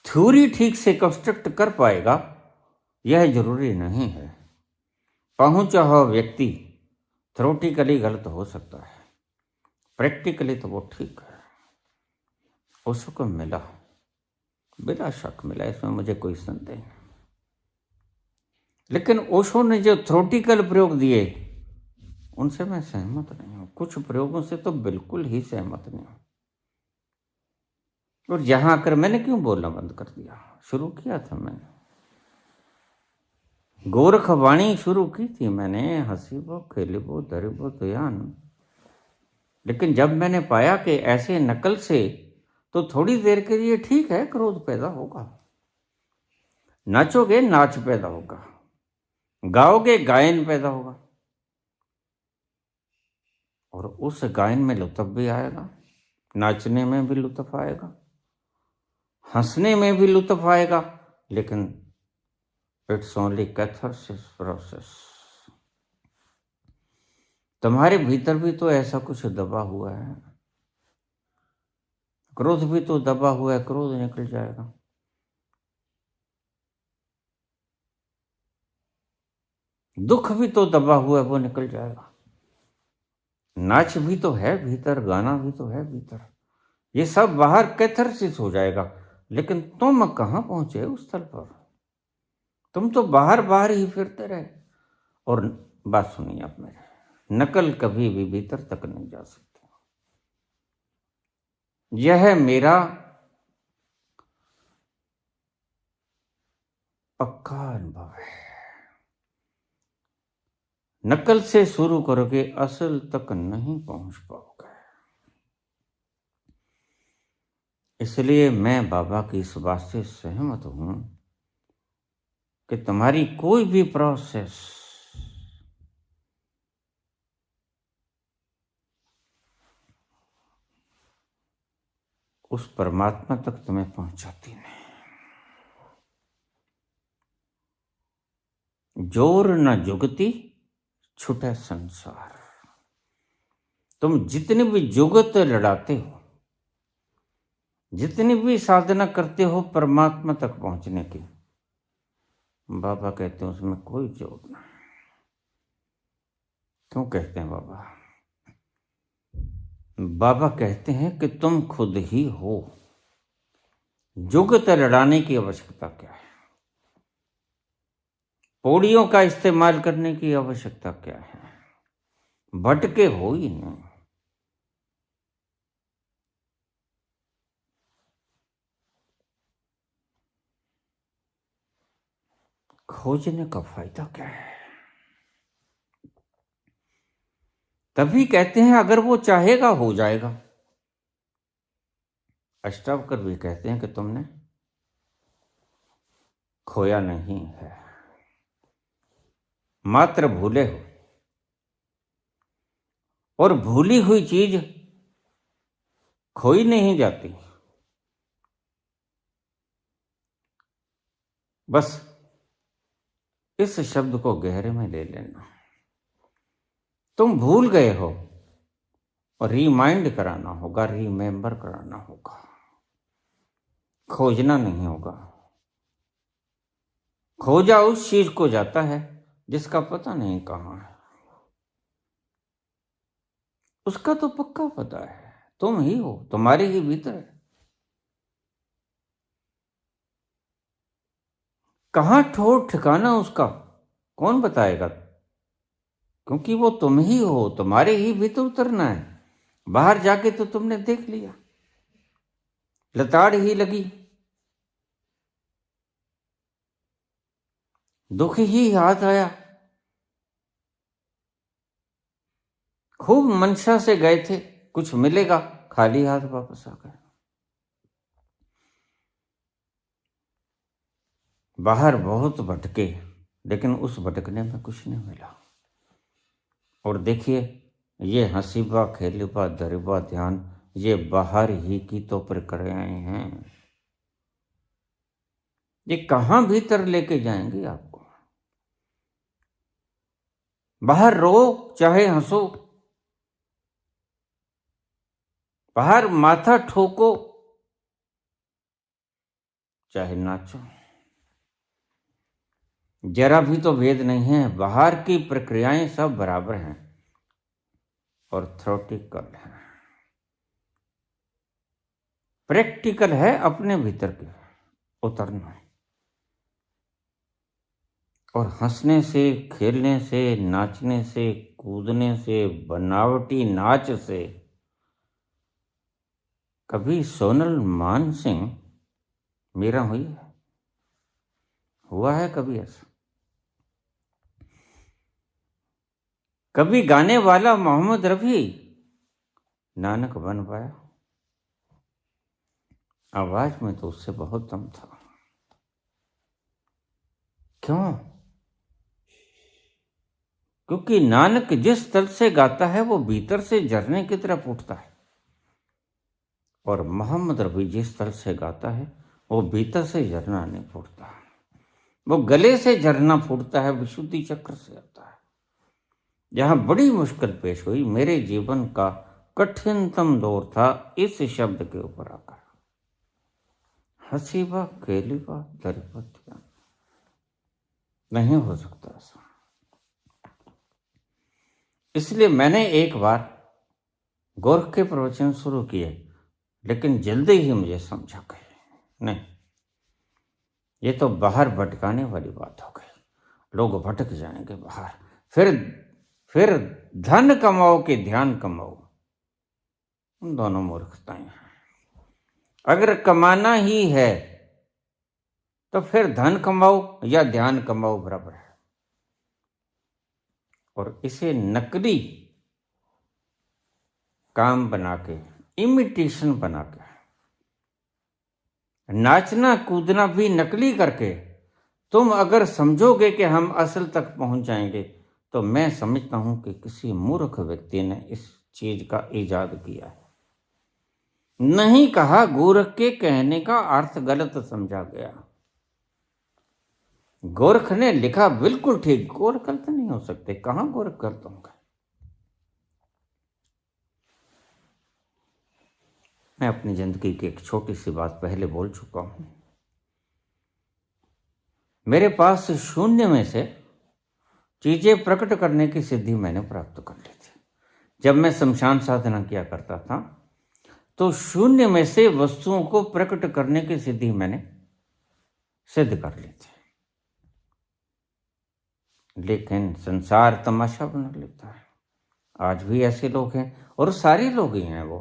थ्योरी ठीक से कंस्ट्रक्ट कर पाएगा यह जरूरी नहीं है। पहुंचा हुआ व्यक्ति थ्योरेटिकली गलत हो सकता है, प्रैक्टिकली तो वो ठीक है। उसको मिला, बिना शक मिला, इसमें मुझे कोई संदेह नहीं। लेकिन ओशो ने जो थ्योरेटिकल प्रयोग दिए, उनसे मैं सहमत नहीं हूं। कुछ प्रयोगों से तो बिल्कुल ही सहमत नहीं हूं। और यहां आकर मैंने क्यों बोलना बंद कर दिया? शुरू किया था मैंने, गोरखवाणी शुरू की थी मैंने, हसीबो खेलिबो धरिबो दयान। लेकिन जब मैंने पाया कि ऐसे नकल से तो थोड़ी देर के लिए ठीक है, क्रोध पैदा होगा, नाचोगे नाच पैदा होगा, गाओगे गायन पैदा होगा, और उस गायन में लुत्फ भी आएगा, नाचने में भी लुत्फ आएगा, हंसने में भी लुत्फ आएगा, लेकिन इट्स ओनली कैथारसिस प्रोसेस। तुम्हारे भीतर भी तो ऐसा कुछ दबा हुआ है। क्रोध भी तो दबा हुआ है, क्रोध निकल जाएगा। दुख भी तो दबा हुआ है, वो निकल जाएगा। नाच भी तो है भीतर, गाना भी तो है भीतर, ये सब बाहर कैथारसिस हो जाएगा। लेकिन तुम कहाँ पहुंचे उस स्थल पर? तुम तो बाहर बाहर ही फिरते रहे। और बात सुनिए आप मेरे, नकल कभी भी भीतर तक नहीं जा सकती। यह मेरा पक्का अनुभव है। नकल से शुरू करोगे, असल तक नहीं पहुंच पाओगे। इसलिए मैं बाबा की इस बात से सहमत हूं कि तुम्हारी कोई भी प्रोसेस उस परमात्मा तक तुम्हें पहुंचाती नहीं। जोर न जुगती छूटे संसार। तुम जितनी भी जुगत लड़ाते हो, जितनी भी साधना करते हो परमात्मा तक पहुंचने की, बाबा कहते हैं उसमें कोई जोर नहीं। क्यों कहते हैं बाबा? बाबा कहते हैं कि तुम खुद ही हो। जुगत लड़ाने की आवश्यकता क्या है? पौड़ियों का इस्तेमाल करने की आवश्यकता क्या है? भटके हो ही नहीं। खोजने का फायदा क्या है? तभी कहते हैं अगर वो चाहेगा हो जाएगा। अष्टावकर भी कहते हैं कि तुमने खोया नहीं है, मात्र भूले हो। और भूली हुई चीज खोई नहीं जाती। बस इस शब्द को गहरे में ले लेना। तुम भूल गए हो और रिमाइंड कराना होगा, रिमेंबर कराना होगा, खोजना नहीं होगा। खोजा उस चीज को जाता है जिसका पता नहीं कहां है। उसका तो पक्का पता है, तुम ही हो, तुम्हारे ही भीतर है। कहां ठोर ठिकाना उसका कौन बताएगा? क्योंकि वो तुम ही हो, तुम्हारे ही भीतर उतरना है। बाहर जाके तो तुमने देख लिया, लताड़ ही लगी, दुख ही हाथ आया। खूब मंशा से गए थे कुछ मिलेगा, खाली हाथ वापस आ गए। बाहर बहुत भटके, लेकिन उस भटकने में कुछ नहीं मिला। और देखिए, ये हंसीबा खेलीबा दरिबा ध्यान, ये बाहर ही की तो प्रक्रियाएं हैं। ये कहां भीतर लेके जाएंगे आपको? बाहर रो चाहे हंसो, बाहर माथा ठोको चाहे नाचो, जरा भी तो भेद नहीं है। बाहर की प्रक्रियाएं सब बराबर हैं और थ्योरेटिकल है। प्रैक्टिकल है अपने भीतर के उतरना। और हंसने से, खेलने से, नाचने से, कूदने से, बनावटी नाच से कभी सोनल मान सिंह मीरा हुई है? हुआ है कभी ऐसा? कभी गाने वाला मोहम्मद रफी नानक बन पाया? आवाज में तो उससे बहुत दम था। क्यों? क्योंकि नानक जिस तल से गाता है वो भीतर से झरने की तरफ उठता है, और मोहम्मद रफी जिस तल से गाता है वो भीतर से झरना नहीं फूटता, वो गले से झरना फूटता है, विशुद्धि चक्र से आता है। जहां बड़ी मुश्किल पेश हुई, मेरे जीवन का कठिनतम दौर था इस शब्द के ऊपर आकर, हसीबा केलिबा दरिपत्या। नहीं हो सकता ऐसा। इसलिए मैंने एक बार गोरख के प्रवचन शुरू किए, लेकिन जल्दी ही मुझे समझा गए, नहीं, ये तो बाहर भटकाने वाली बात हो गई, लोग भटक जाएंगे बाहर, फिर धन कमाओ कि ध्यान कमाओ, उन दोनों मूर्खताएं हैं। अगर कमाना ही है तो फिर धन कमाओ या ध्यान कमाओ, बराबर है। और इसे नकली काम बना के, इमिटेशन बना के, नाचना कूदना भी नकली करके तुम अगर समझोगे कि हम असल तक पहुंच जाएंगे, तो मैं समझता हूं कि किसी मूर्ख व्यक्ति ने इस चीज का इजाद किया है। नहीं कहा, गोरख के कहने का अर्थ गलत समझा गया। गोरख ने लिखा बिल्कुल ठीक, गोरख गलत नहीं हो सकते, कहां गोरख गलत होंगे। मैं अपनी जिंदगी की एक छोटी सी बात पहले बोल चुका हूं। मेरे पास शून्य में से चीजें प्रकट करने की सिद्धि मैंने प्राप्त कर ली थी। जब मैं शमशान साधना किया करता था तो शून्य में से वस्तुओं को प्रकट करने की सिद्धि मैंने सिद्ध कर ली थी। लेकिन संसार तमाशा बना लेता है। आज भी ऐसे लोग हैं, और सारे लोग ही हैं, वो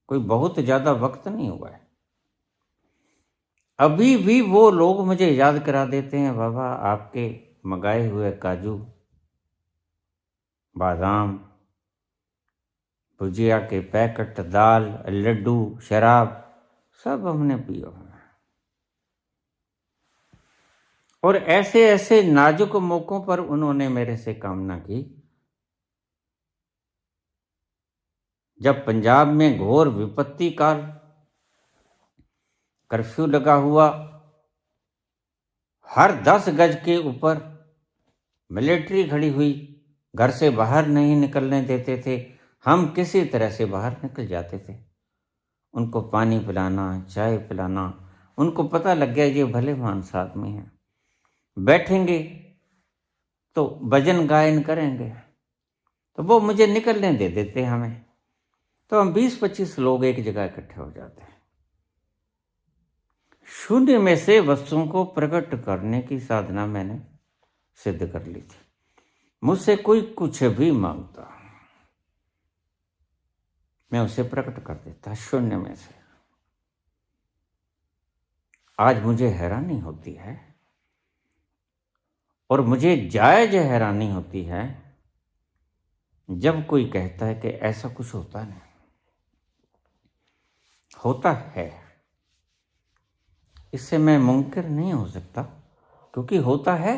कोई बहुत ज्यादा वक्त नहीं हुआ है। अभी भी वो लोग मुझे याद करा देते हैं, बाबा आपके मंगाए हुए काजू बादाम, भुजिया के पैकेट, दाल, लड्डू, शराब सब हमने पिया है। और ऐसे ऐसे नाजुक मौकों पर उन्होंने मेरे से कामना की, जब पंजाब में घोर विपत्ति काल, कर्फ्यू लगा हुआ, हर 10 गज के ऊपर मिलिट्री खड़ी हुई, घर से बाहर नहीं निकलने देते थे, हम किसी तरह से बाहर निकल जाते थे। उनको पानी पिलाना, चाय पिलाना, उनको पता लग गया ये भले मानस आदमी हैं, बैठेंगे तो भजन गायन करेंगे, तो वो मुझे निकलने दे देते हमें। तो हम 20-25 लोग एक जगह इकट्ठे हो जाते हैं। शून्य में से वस्तुओं को प्रकट करने की साधना मैंने सिद्ध कर ली थी। मुझसे कोई कुछ भी मांगता, मैं उसे प्रकट कर देता शून्य में से। आज मुझे हैरानी होती है, और मुझे जायज हैरानी होती है, जब कोई कहता है कि ऐसा कुछ होता नहीं। होता है, इससे मैं मुनकिर नहीं हो सकता, क्योंकि होता है।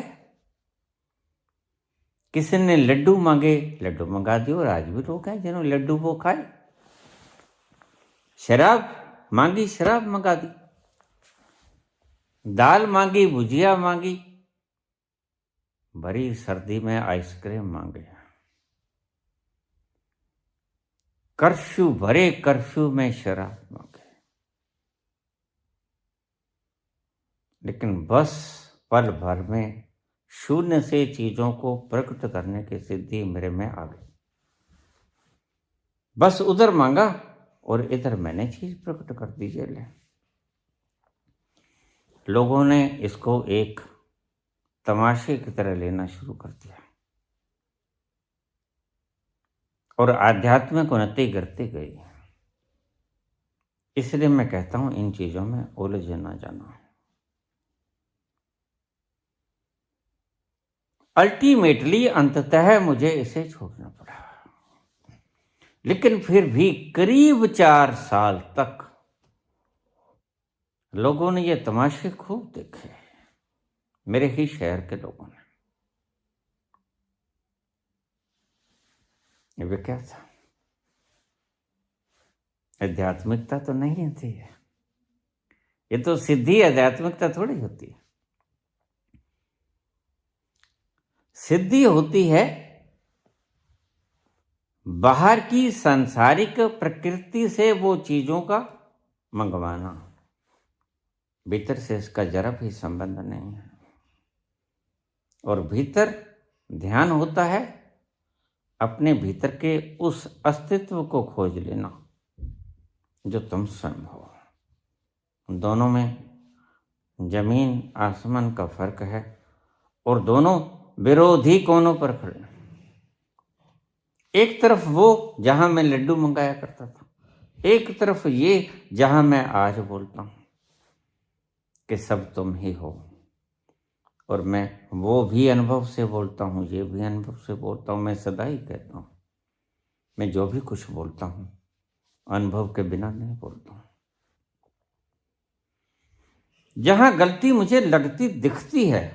किसी ने लड्डू मांगे, लड्डू मंगा दिए, और आज भी लोग हैं जिन्होंने लड्डू वो खाए। शराब मांगी, शराब मंगा दी। दाल मांगी, भुजिया मांगी, भरी सर्दी में आइसक्रीम मांगे। कर्फ्यू, भरे कर्फ्यू में शराब मांगे। लेकिन बस पल भर में शून्य से चीजों को प्रकट करने की सिद्धि मेरे में आ गई। बस उधर मांगा और इधर मैंने चीज प्रकट कर दी। ले लोगों ने इसको एक तमाशे की तरह लेना शुरू कर दिया, और आध्यात्मिक उन्नति करती गई। इसलिए मैं कहता हूं, इन चीजों में उलझ ना जाना। अल्टीमेटली अंततः मुझे इसे छोड़ना पड़ा, लेकिन फिर भी करीब 4 साल तक लोगों ने ये तमाशे खूब देखे, मेरे ही शहर के लोगों ने। वे क्या था, आध्यात्मिकता तो नहीं थी, ये तो सिद्धि आध्यात्मिकता थोड़ी होती है। सिद्धि होती है बाहर की सांसारिक प्रकृति से वो चीजों का मंगवाना, भीतर से इसका जरा भी संबंध नहीं है। और भीतर ध्यान होता है अपने भीतर के उस अस्तित्व को खोज लेना जो तुम स्वयं हो। दोनों में जमीन आसमान का फर्क है और दोनों विरोधी कोनों पर खड़े। एक तरफ वो जहां मैं लड्डू मंगाया करता था, एक तरफ ये जहां मैं आज बोलता हूं कि सब तुम ही हो। और मैं वो भी अनुभव से बोलता हूँ, ये भी अनुभव से बोलता हूँ। मैं सदा ही कहता हूँ मैं जो भी कुछ बोलता हूँ अनुभव के बिना नहीं बोलता हूँ। जहां गलती मुझे लगती दिखती है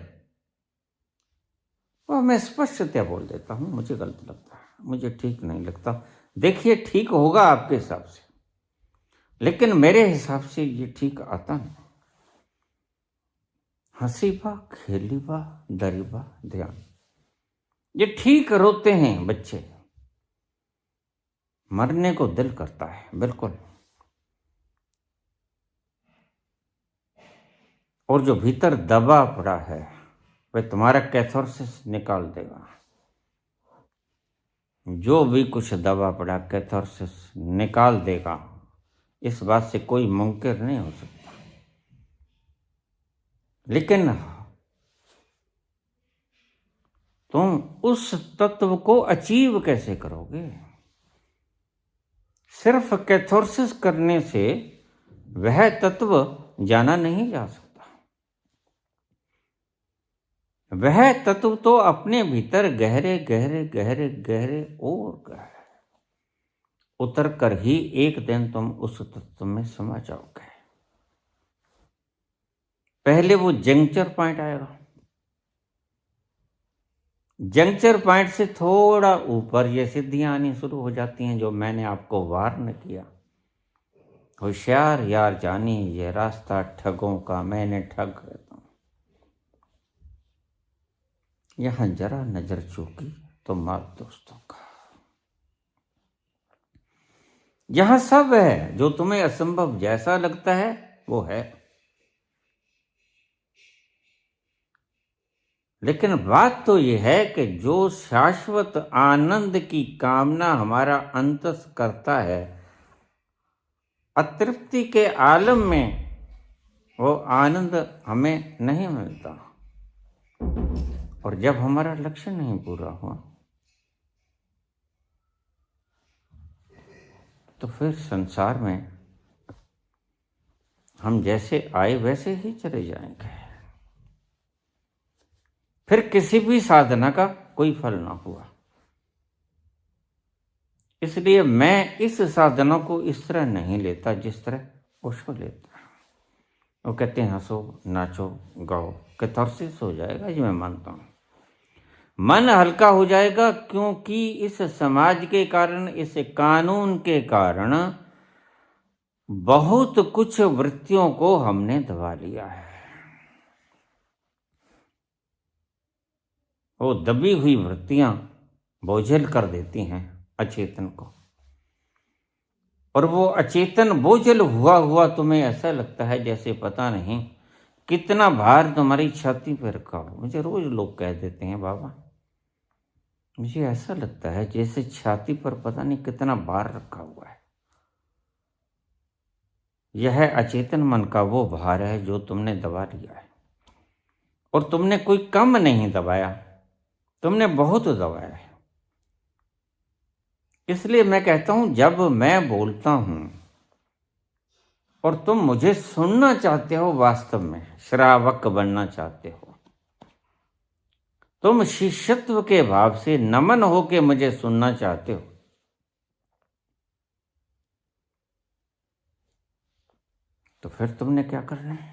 वह मैं स्पष्टतः बोल देता हूँ मुझे गलत लगता है, मुझे ठीक नहीं लगता। देखिए ठीक होगा आपके हिसाब से, लेकिन मेरे हिसाब से ये ठीक आता नहीं। हंसी बा, खेली बा, दरी बा, ध्यान, ये ठीक रोते हैं बच्चे, मरने को दिल करता है बिल्कुल। और जो भीतर दबा पड़ा है वह तुम्हारा कैथार्सिस निकाल देगा। जो भी कुछ दबा पड़ा कैथार्सिस निकाल देगा, इस बात से कोई मुनकिर नहीं हो सकता। लेकिन तुम उस तत्व को अचीव कैसे करोगे? सिर्फ कैथार्सिस करने से वह तत्व जाना नहीं जा सकता। वह तत्व तो अपने भीतर गहरे गहरे गहरे गहरे और गहरे उतर कर ही एक दिन तुम उस तत्व में समा जाओगे। पहले वो जंक्चर पॉइंट आएगा, जंक्चर पॉइंट से थोड़ा ऊपर ये सिद्धियां आनी शुरू हो जाती हैं जो मैंने आपको वार्न किया। होशियार यार जानी ये रास्ता ठगों का, मैंने ठग कहता हूं। यहां जरा नजर चूकी तो मार दोस्तों का। यहां सब है जो तुम्हें असंभव जैसा लगता है वो है। लेकिन बात तो यह है कि जो शाश्वत आनंद की कामना हमारा अंतस करता है, अतृप्ति के आलम में वो आनंद हमें नहीं मिलता। और जब हमारा लक्ष्य नहीं पूरा हुआ तो फिर संसार में हम जैसे आए वैसे ही चले जाएंगे। फिर किसी भी साधना का कोई फल ना हुआ। इसलिए मैं इस साधना को इस तरह नहीं लेता जिस तरह उसको लेता। वो कहते हैं हंसो नाचो गाओ, कैथार्सिस हो जाएगा, ये मैं मानता हूं। मन हल्का हो जाएगा क्योंकि इस समाज के कारण, इस कानून के कारण बहुत कुछ वृत्तियों को हमने दबा लिया है। वो दबी हुई वृत्तियां बोझिल कर देती हैं अचेतन को। और वो अचेतन बोझिल हुआ हुआ तुम्हें ऐसा लगता है जैसे पता नहीं कितना भार तुम्हारी छाती पर रखा हो। मुझे रोज लोग कह देते हैं बाबा मुझे ऐसा लगता है जैसे छाती पर पता नहीं कितना भार रखा हुआ है। यह अचेतन मन का वो भार है जो तुमने दबा लिया है। और तुमने कोई कम नहीं दबाया, तुमने बहुत दबाया है। इसलिए मैं कहता हूं जब मैं बोलता हूं और तुम मुझे सुनना चाहते हो, वास्तव में श्रावक बनना चाहते हो, तुम शिष्यत्व के भाव से नमन होके मुझे सुनना चाहते हो, तो फिर तुमने क्या करना है?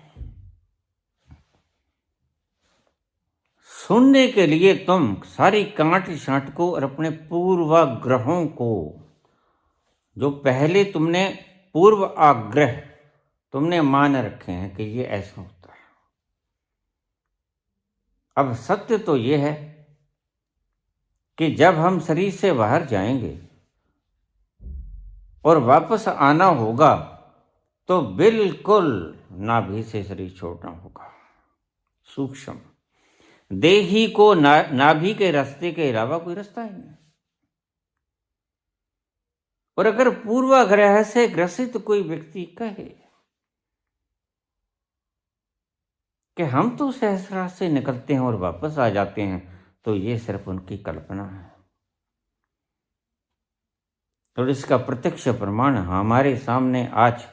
सुनने के लिए तुम सारी कांट छांट को और अपने पूर्वाग्रहों को, जो पहले तुमने पूर्व आग्रह तुमने मान रखे हैं कि ये ऐसा होता है। अब सत्य तो ये है कि जब हम शरीर से बाहर जाएंगे और वापस आना होगा तो बिल्कुल नाभि से शरीर छोड़ना होगा। सूक्ष्म देही को नाभि के रास्ते के अलावा कोई रास्ता ही नहीं। और अगर पूर्वाग्रह से ग्रसित कोई व्यक्ति कहे कि हम तो सहस्रार से निकलते हैं और वापस आ जाते हैं, तो ये सिर्फ उनकी कल्पना है। और इसका प्रत्यक्ष प्रमाण हमारे सामने आज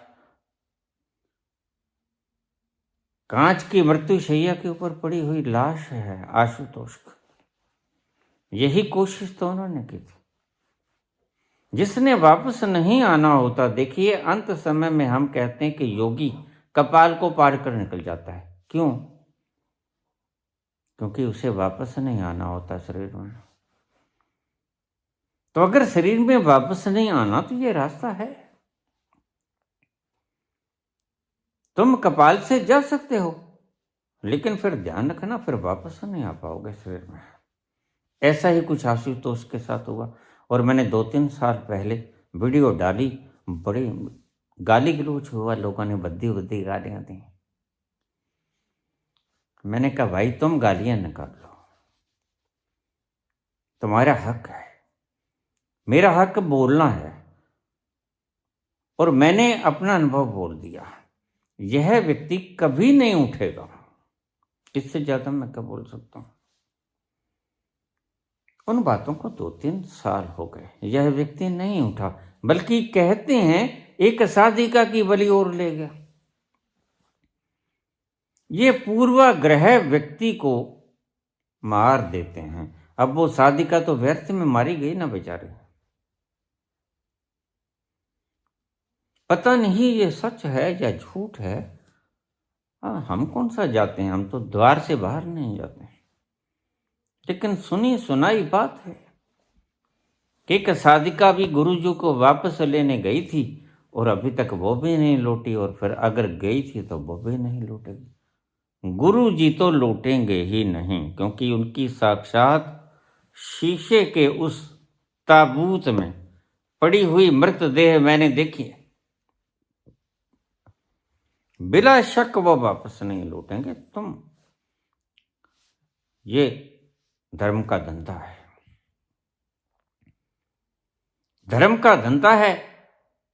कांच की मृत्युशैया के ऊपर पड़ी हुई लाश है आशुतोष की। यही कोशिश तो उन्होंने की थी। जिसने वापस नहीं आना होता, देखिए अंत समय में हम कहते हैं कि योगी कपाल को पार कर निकल जाता है। क्यों? क्योंकि उसे वापस नहीं आना होता शरीर में। तो अगर शरीर में वापस नहीं आना तो ये रास्ता है। तुम कपाल से जा सकते हो, लेकिन फिर ध्यान रखना फिर वापस नहीं आ पाओगे शरीर में। ऐसा ही कुछ आशुतोष के साथ हुआ। और मैंने 2-3 साल पहले वीडियो डाली, बड़ी गाली गलौज हुआ, लोगों ने बद्दी बुद्दी गालियां दी। मैंने कहा भाई तुम गालियां निकाल लो, तुम्हारा हक है, मेरा हक बोलना है। और मैंने अपना अनुभव बोल दिया। यह व्यक्ति कभी नहीं उठेगा, इससे ज्यादा मैं क्या बोल सकता हूं। उन बातों को 2-3 साल हो गए, यह व्यक्ति नहीं उठा, बल्कि कहते हैं एक साधिका की बलि और ले गया। ये पूर्वाग्रह व्यक्ति को मार देते हैं। अब वो साधिका तो व्यर्थ में मारी गई ना बेचारे। पता नहीं ये सच है या झूठ है। हम कौन सा जाते हैं, हम तो द्वार से बाहर नहीं जाते। लेकिन सुनी सुनाई बात है कि एक साधिका भी गुरुजी को वापस लेने गई थी और अभी तक वो भी नहीं लौटी। और फिर अगर गई थी तो वो भी नहीं लौटेगी। गुरुजी तो लौटेंगे ही नहीं, क्योंकि उनकी साक्षात शीशे के उस ताबूत में पड़ी हुई मृतदेह मैंने देखी है। बिला शक वो वापस नहीं लौटेंगे। ये धर्म का धंधा है, धर्म का धंधा है।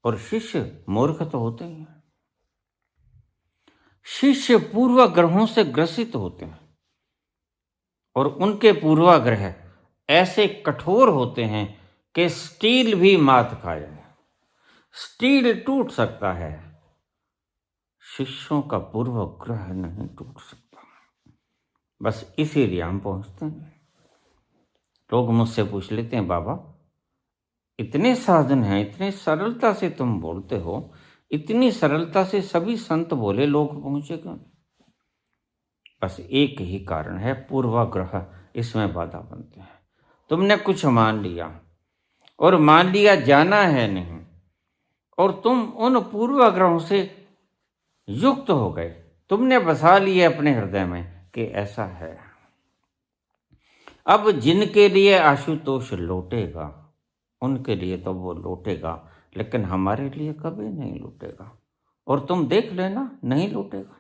और शिष्य मूर्ख तो होते ही हैं। शिष्य पूर्वाग्रहों से ग्रसित होते हैं और उनके पूर्वाग्रह ऐसे कठोर होते हैं कि स्टील भी मात खा जाए, स्टील टूट सकता है, शिष्यों का पूर्वाग्रह नहीं टूट सकता। बस इसीलिए हम पहुंचते हैं। लोग मुझसे पूछ लेते हैं बाबा इतने साधन हैं, इतने सरलता से तुम बोलते हो, इतनी सरलता से सभी संत बोले, लोग पहुंचे क्यों? बस एक ही कारण है, पूर्वाग्रह इसमें बाधा बनते हैं। तुमने कुछ मान लिया और मान लिया जाना है नहीं, और तुम उन पूर्वाग्रहों से युक्त हो गए। तुमने बसा लिए अपने हृदय में कि ऐसा है। अब जिनके लिए आशुतोष लौटेगा उनके लिए तो वो लौटेगा, लेकिन हमारे लिए कभी नहीं लौटेगा। और तुम देख लेना नहीं लौटेगा।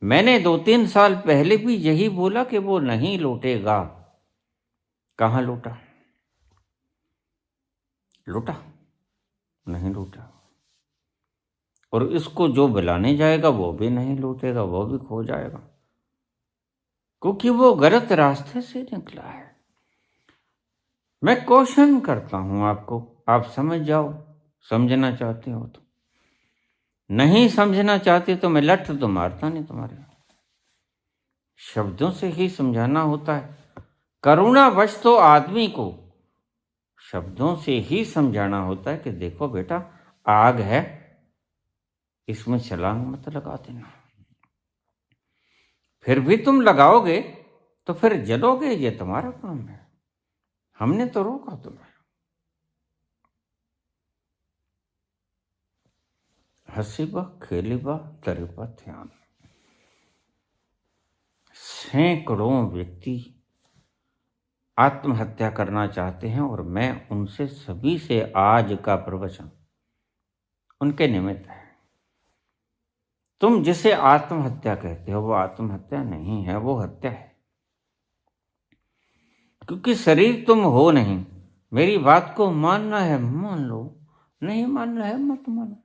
मैंने 2-3 साल पहले भी यही बोला कि वो नहीं लौटेगा। कहाँ लौटा? लौटा नहीं लौटा। और इसको जो बुलाने जाएगा वो भी नहीं लौटेगा, वो भी खो जाएगा, क्योंकि वो गलत रास्ते से निकला है। मैं क्वेश्चन करता हूं आपको, आप समझ जाओ। समझना चाहते हो तो, नहीं समझना चाहते तो मैं लठ तो मारता नहीं तुम्हारे। शब्दों से ही समझाना होता है। करुणावश तो आदमी को शब्दों से ही समझाना होता है कि देखो बेटा आग है, इसमें छलांग मत लगा देना। फिर भी तुम लगाओगे तो फिर जलोगे, ये तुम्हारा काम है, हमने तो रोका तुम्हें। हसीबा खेलीबा तरीबा ध्यान। सैकड़ों व्यक्ति आत्महत्या करना चाहते हैं और मैं उनसे सभी से आज का प्रवचन उनके निमित्त है। तुम जिसे आत्महत्या कहते हो वो आत्महत्या नहीं है, वो हत्या है। क्योंकि शरीर तुम हो नहीं। मेरी बात को मानना है मान लो, नहीं मानना है मत मानो।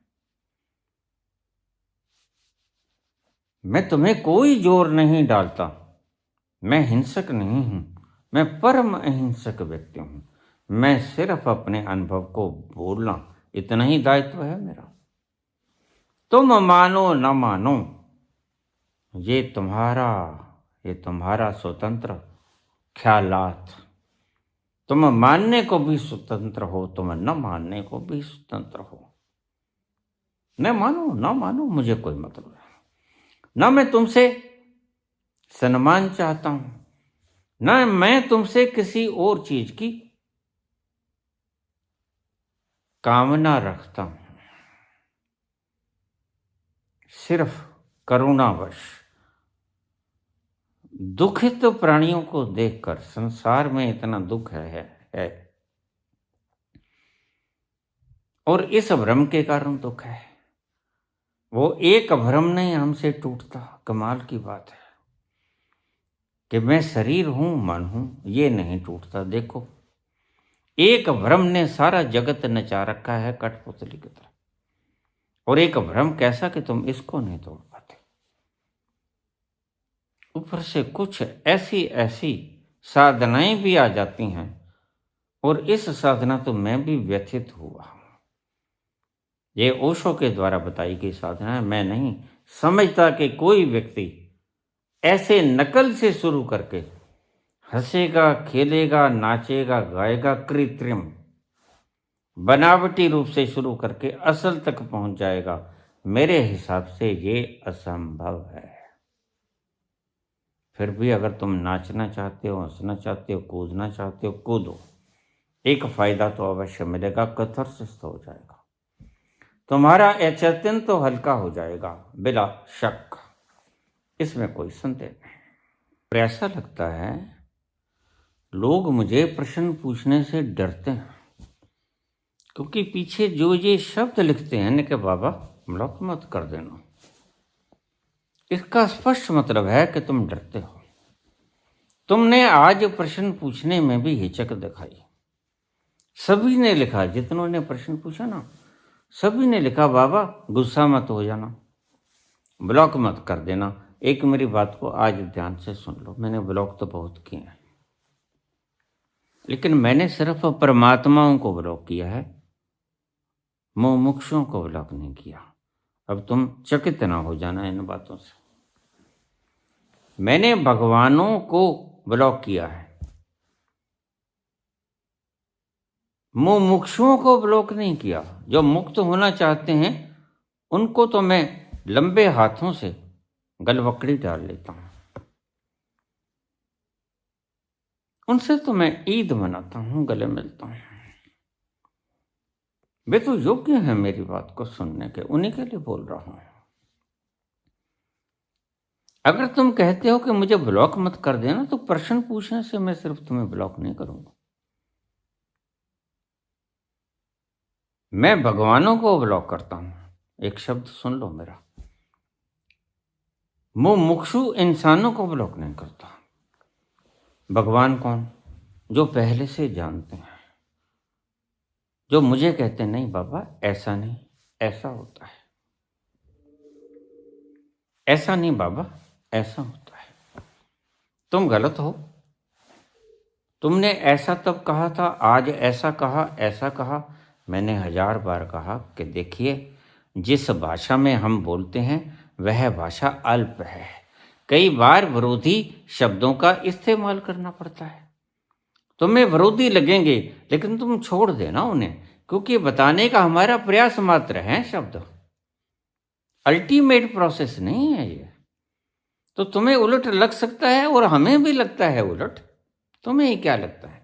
मैं तुम्हें कोई जोर नहीं डालता। मैं हिंसक नहीं हूं, मैं परम अहिंसक व्यक्ति हूं। मैं सिर्फ अपने अनुभव को बोलना, इतना ही दायित्व है मेरा। तुम मानो न मानो, ये तुम्हारा स्वतंत्र ख्यालात। तुम मानने को भी स्वतंत्र हो, तुम न मानने को भी स्वतंत्र हो। न मानो मुझे कोई मतलब नहीं। न मैं तुमसे सम्मान चाहता हूं, न मैं तुमसे किसी और चीज की कामना रखता हूं। सिर्फ करुणावश दुखित प्राणियों को देखकर, संसार में इतना दुख है और इस भ्रम के कारण दुख है। वो एक भ्रम नहीं हमसे टूटता। कमाल की बात है कि मैं शरीर हूं, मन हूं, ये नहीं टूटता। देखो, एक भ्रम ने सारा जगत नचा रखा है कठपुतली की तरह। और एक भ्रम कैसा कि तुम इसको नहीं तोड़ पाते। ऊपर से कुछ ऐसी साधनाएं भी आ जाती हैं और इस साधना तो मैं भी व्यथित हुआ। ये ओशो के द्वारा बताई गई साधना है। मैं नहीं समझता कि कोई व्यक्ति ऐसे नकल से शुरू करके हंसेगा, खेलेगा, नाचेगा, गाएगा, कृत्रिम बनावटी रूप से शुरू करके असल तक पहुंच जाएगा। मेरे हिसाब से ये असंभव है। फिर भी अगर तुम नाचना चाहते हो, हंसना चाहते हो, कूदना चाहते हो, कूदो। एक फायदा तो अवश्य मिलेगा, कथर्सिस हो जाएगा। तुम्हारा अचेतन तो हल्का हो जाएगा बिला शक, इसमें कोई संदेह नहीं। और ऐसा लगता है लोग मुझे प्रश्न पूछने से डरते हैं, क्योंकि पीछे जो ये शब्द लिखते हैं न कि बाबा ब्लॉक मत कर देना, इसका स्पष्ट मतलब है कि तुम डरते हो। तुमने आज प्रश्न पूछने में भी हिचक दिखाई। सभी ने लिखा, जितनों ने प्रश्न पूछा ना, सभी ने लिखा बाबा गुस्सा मत हो जाना, ब्लॉक मत कर देना। एक मेरी बात को आज ध्यान से सुन लो। मैंने ब्लॉक तो बहुत किए हैं, लेकिन मैंने सिर्फ परमात्माओं को ब्लॉक किया है, मुमुक्षुओं को ब्लॉक नहीं किया। अब तुम चकित ना हो जाना इन बातों से। मैंने भगवानों को ब्लॉक किया है, मुमुक्षुओं को ब्लॉक नहीं किया। जो मुक्त होना चाहते हैं उनको तो मैं लंबे हाथों से गलवकड़ी डाल लेता हूं। उनसे तो मैं ईद मनाता हूं, गले मिलता हूं। वे तो योग्य हैं मेरी बात को सुनने के, उन्हीं के लिए बोल रहा हूं। अगर तुम कहते हो कि मुझे ब्लॉक मत कर देना, तो प्रश्न पूछने से मैं सिर्फ तुम्हें ब्लॉक नहीं करूंगा, मैं भगवानों को ब्लॉक करता हूं। एक शब्द सुन लो मेरा, मुमुक्षु इंसानों को ब्लॉक नहीं करता। भगवान कौन? जो पहले से जानते हैं, जो मुझे कहते नहीं बाबा ऐसा नहीं, ऐसा होता है, ऐसा नहीं बाबा ऐसा होता है, तुम गलत हो, तुमने ऐसा तब कहा था, आज ऐसा कहा, ऐसा कहा। मैंने 1000 बार कहा कि देखिए, जिस भाषा में हम बोलते हैं वह भाषा अल्प है। कई बार विरोधी शब्दों का इस्तेमाल करना पड़ता है। तुम्हें विरोधी लगेंगे, लेकिन तुम छोड़ देना उन्हें, क्योंकि बताने का हमारा प्रयास मात्र है शब्द, अल्टीमेट प्रोसेस नहीं है ये। तो तुम्हें उलट लग सकता है और हमें भी लगता है उलट, तुम्हें ही क्या लगता है?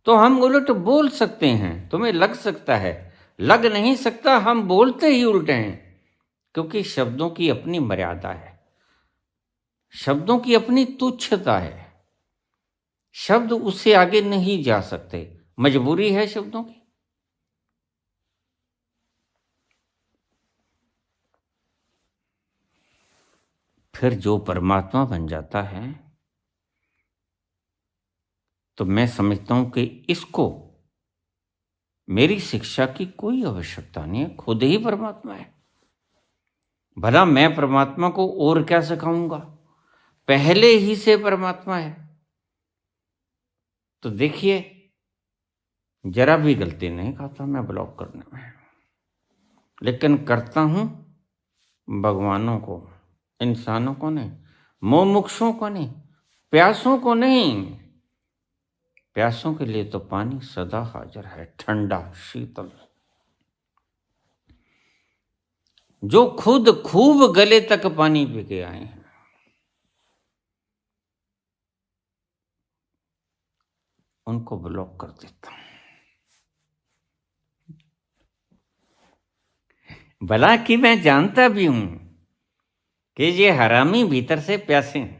तो हम उलट बोल सकते हैं, तुम्हें लग सकता है, लग नहीं सकता, हम बोलते ही उल्टे हैं, क्योंकि शब्दों की अपनी मर्यादा है, शब्दों की अपनी तुच्छता है। शब्द उससे आगे नहीं जा सकते, मजबूरी है शब्दों की। फिर जो परमात्मा बन जाता है, तो मैं समझता हूं कि इसको मेरी शिक्षा की कोई आवश्यकता नहीं है, खुद ही परमात्मा है। भला मैं परमात्मा को और क्या सिखाऊंगा, पहले ही से परमात्मा है। तो देखिए, जरा भी गलती नहीं खाता मैं ब्लॉक करने में, लेकिन करता हूं भगवानों को, इंसानों को नहीं, मुमुक्षुओं को नहीं, प्यासों को नहीं। प्यासों के लिए तो पानी सदा हाजिर है, ठंडा शीतल, जो खुद खूब गले तक पानी पी के आए हैं। उनको ब्लॉक कर देता हूं। भला कि मैं जानता भी हूं कि ये हरामी भीतर से प्यासे हैं,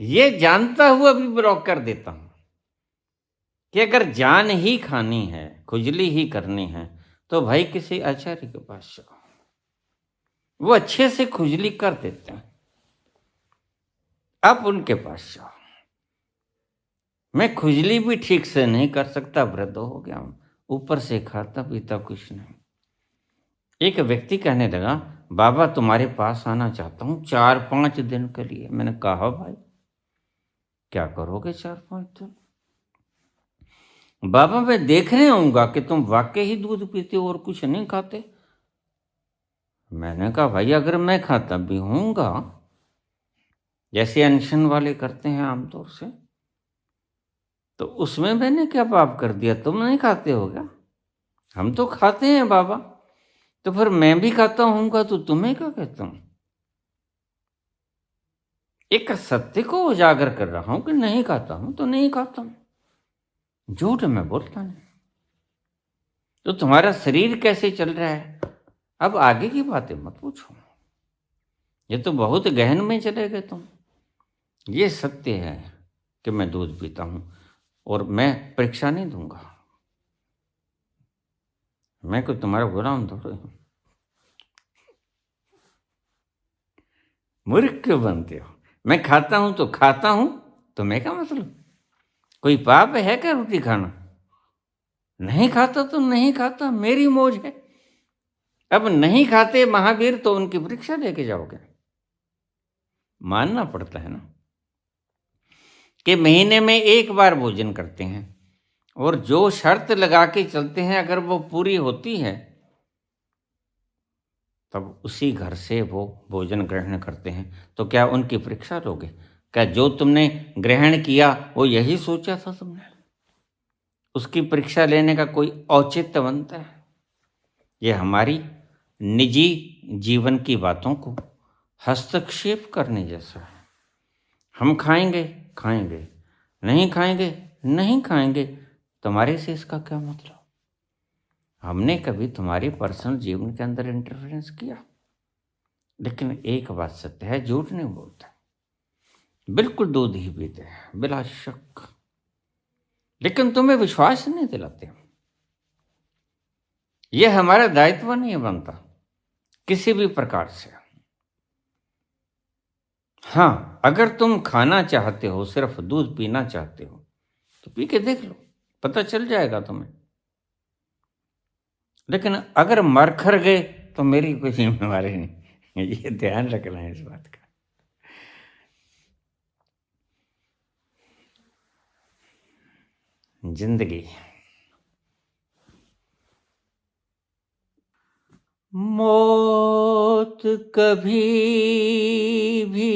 ये जानता हुआ भी ब्लॉक कर देता हूं कि अगर जान ही खानी है, खुजली ही करनी है, तो भाई किसी आचार्य के पास जाओ, वो अच्छे से खुजली कर देते हैं, आप उनके पास जाओ। मैं खुजली भी ठीक से नहीं कर सकता, वृद्ध हो गया हूं, ऊपर से खाता पीता कुछ नहीं। एक व्यक्ति कहने लगा, बाबा तुम्हारे पास आना चाहता हूं 4-5 दिन के लिए। मैंने कहा भाई क्या करोगे 4-5 दिन? बाबा मैं देखने आऊंगा कि तुम वाकई ही दूध पीते हो और कुछ नहीं खाते। मैंने कहा भाई अगर मैं खाता भी हूँगा, जैसे अनशन वाले करते हैं आमतौर से, तो उसमें मैंने क्या पाप कर दिया? तुम नहीं खाते हो क्या? हम तो खाते हैं बाबा, तो फिर मैं भी खाता हूँगा तो तुम्हें क्या कहता हूँ? एक सत्य को उजागर कर रहा हूं कि नहीं खाता हूं तो नहीं खाता हूं, झूठ मैं बोलता नहीं। तो तुम्हारा शरीर कैसे चल रहा है, अब आगे की बातें मत पूछो, ये तो बहुत गहन में चले गए तुम। ये सत्य है कि मैं दूध पीता हूं और मैं परीक्षा नहीं दूंगा। मैं कोई तुम्हारा गुलाम थोड़ा हूं। मूर्ख क्यों बनते हो? मैं खाता हूं तो खाता हूं, तुम्हें क्या मतलब? कोई पाप है क्या रोटी खाना? नहीं खाता तो नहीं खाता, मेरी मौज है। अब नहीं खाते महावीर तो उनकी परीक्षा लेके जाओगे। मानना पड़ता है ना कि महीने में एक बार भोजन करते हैं, और जो शर्त लगा के चलते हैं अगर वो पूरी होती है तब उसी घर से वो भोजन ग्रहण करते हैं। तो क्या उनकी परीक्षा लोगे? क्या जो तुमने ग्रहण किया वो यही सोचा था तुमने? उसकी परीक्षा लेने का कोई औचित्य बनता है? ये हमारी निजी जीवन की बातों को हस्तक्षेप करने जैसा है। हम खाएंगे खाएंगे, नहीं खाएंगे नहीं खाएंगे, तुम्हारे से इसका क्या मतलब? हमने कभी तुम्हारे पर्सनल जीवन के अंदर इंटरफेरेंस किया? लेकिन एक बात सत्य है, झूठ नहीं बोलते, बिल्कुल दूध ही पीते हैं बिला शक, लेकिन तुम्हें विश्वास नहीं दिलाते। यह हमारा दायित्व नहीं बनता किसी भी प्रकार से। हाँ, अगर तुम खाना चाहते हो, सिर्फ दूध पीना चाहते हो, तो पी के देख लो, पता चल जाएगा तुम्हें। लेकिन अगर मरखर गए तो मेरी कोई जिम्मेवारी नहीं, ये ध्यान रखना है इस बात का। जिंदगी मौत कभी भी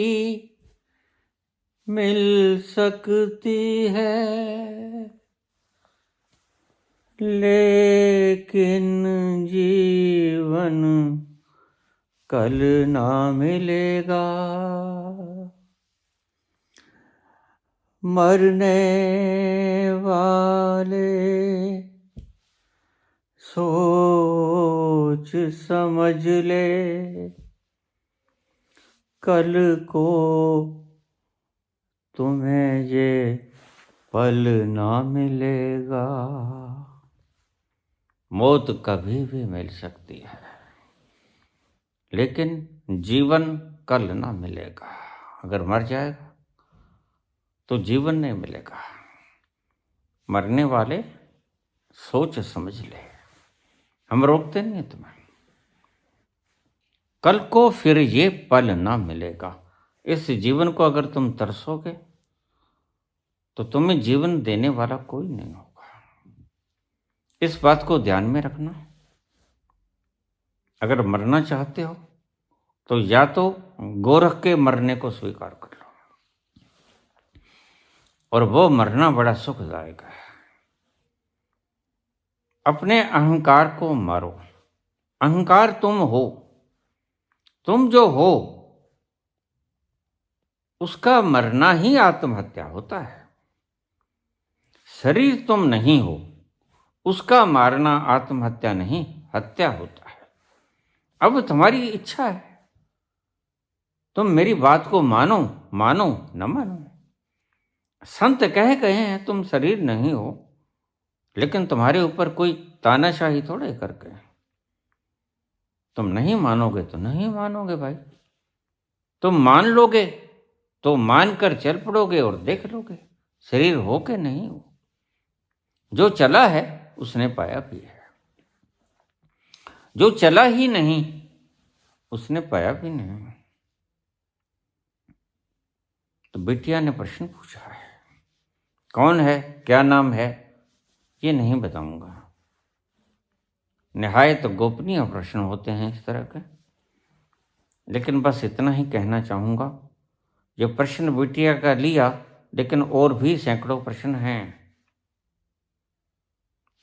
मिल सकती है, लेकिन जीवन कल ना मिलेगा। मरने वाले सोच समझ ले, कल को तुम्हें ये पल ना मिलेगा। मौत कभी भी मिल सकती है, लेकिन जीवन कल ना मिलेगा। अगर मर जाएगा तो जीवन नहीं मिलेगा। मरने वाले सोच समझ ले, हम रोकते नहीं तुम्हें। कल को फिर ये पल ना मिलेगा। इस जीवन को अगर तुम तरसोगे तो तुम्हें जीवन देने वाला कोई नहीं होगा। इस बात को ध्यान में रखना। अगर मरना चाहते हो तो या तो गोरख के मरने को स्वीकार कर लो, और वो मरना बड़ा सुखदायक है। अपने अहंकार को मारो। अहंकार तुम हो, तुम जो हो उसका मरना ही आत्महत्या होता है। शरीर तुम नहीं हो, उसका मारना आत्महत्या नहीं, हत्या होता है। अब तुम्हारी इच्छा है, तुम मेरी बात को मानो मानो न मानो। संत कह गए हैं तुम शरीर नहीं हो, लेकिन तुम्हारे ऊपर कोई तानाशाही थोड़े करके। तुम नहीं मानोगे तो नहीं मानोगे भाई। तुम मान लोगे तो मानकर चल पड़ोगे और देख लोगे शरीर हो के नहीं हो। जो चला है उसने पाया भी है, जो चला ही नहीं उसने पाया भी नहीं। तो बिटिया ने प्रश्न पूछा है, कौन है, क्या नाम है, ये नहीं बताऊंगा। निहायत गोपनीय प्रश्न होते हैं इस तरह के। लेकिन बस इतना ही कहना चाहूंगा, जो प्रश्न बिटिया का लिया, लेकिन और भी सैकड़ों प्रश्न हैं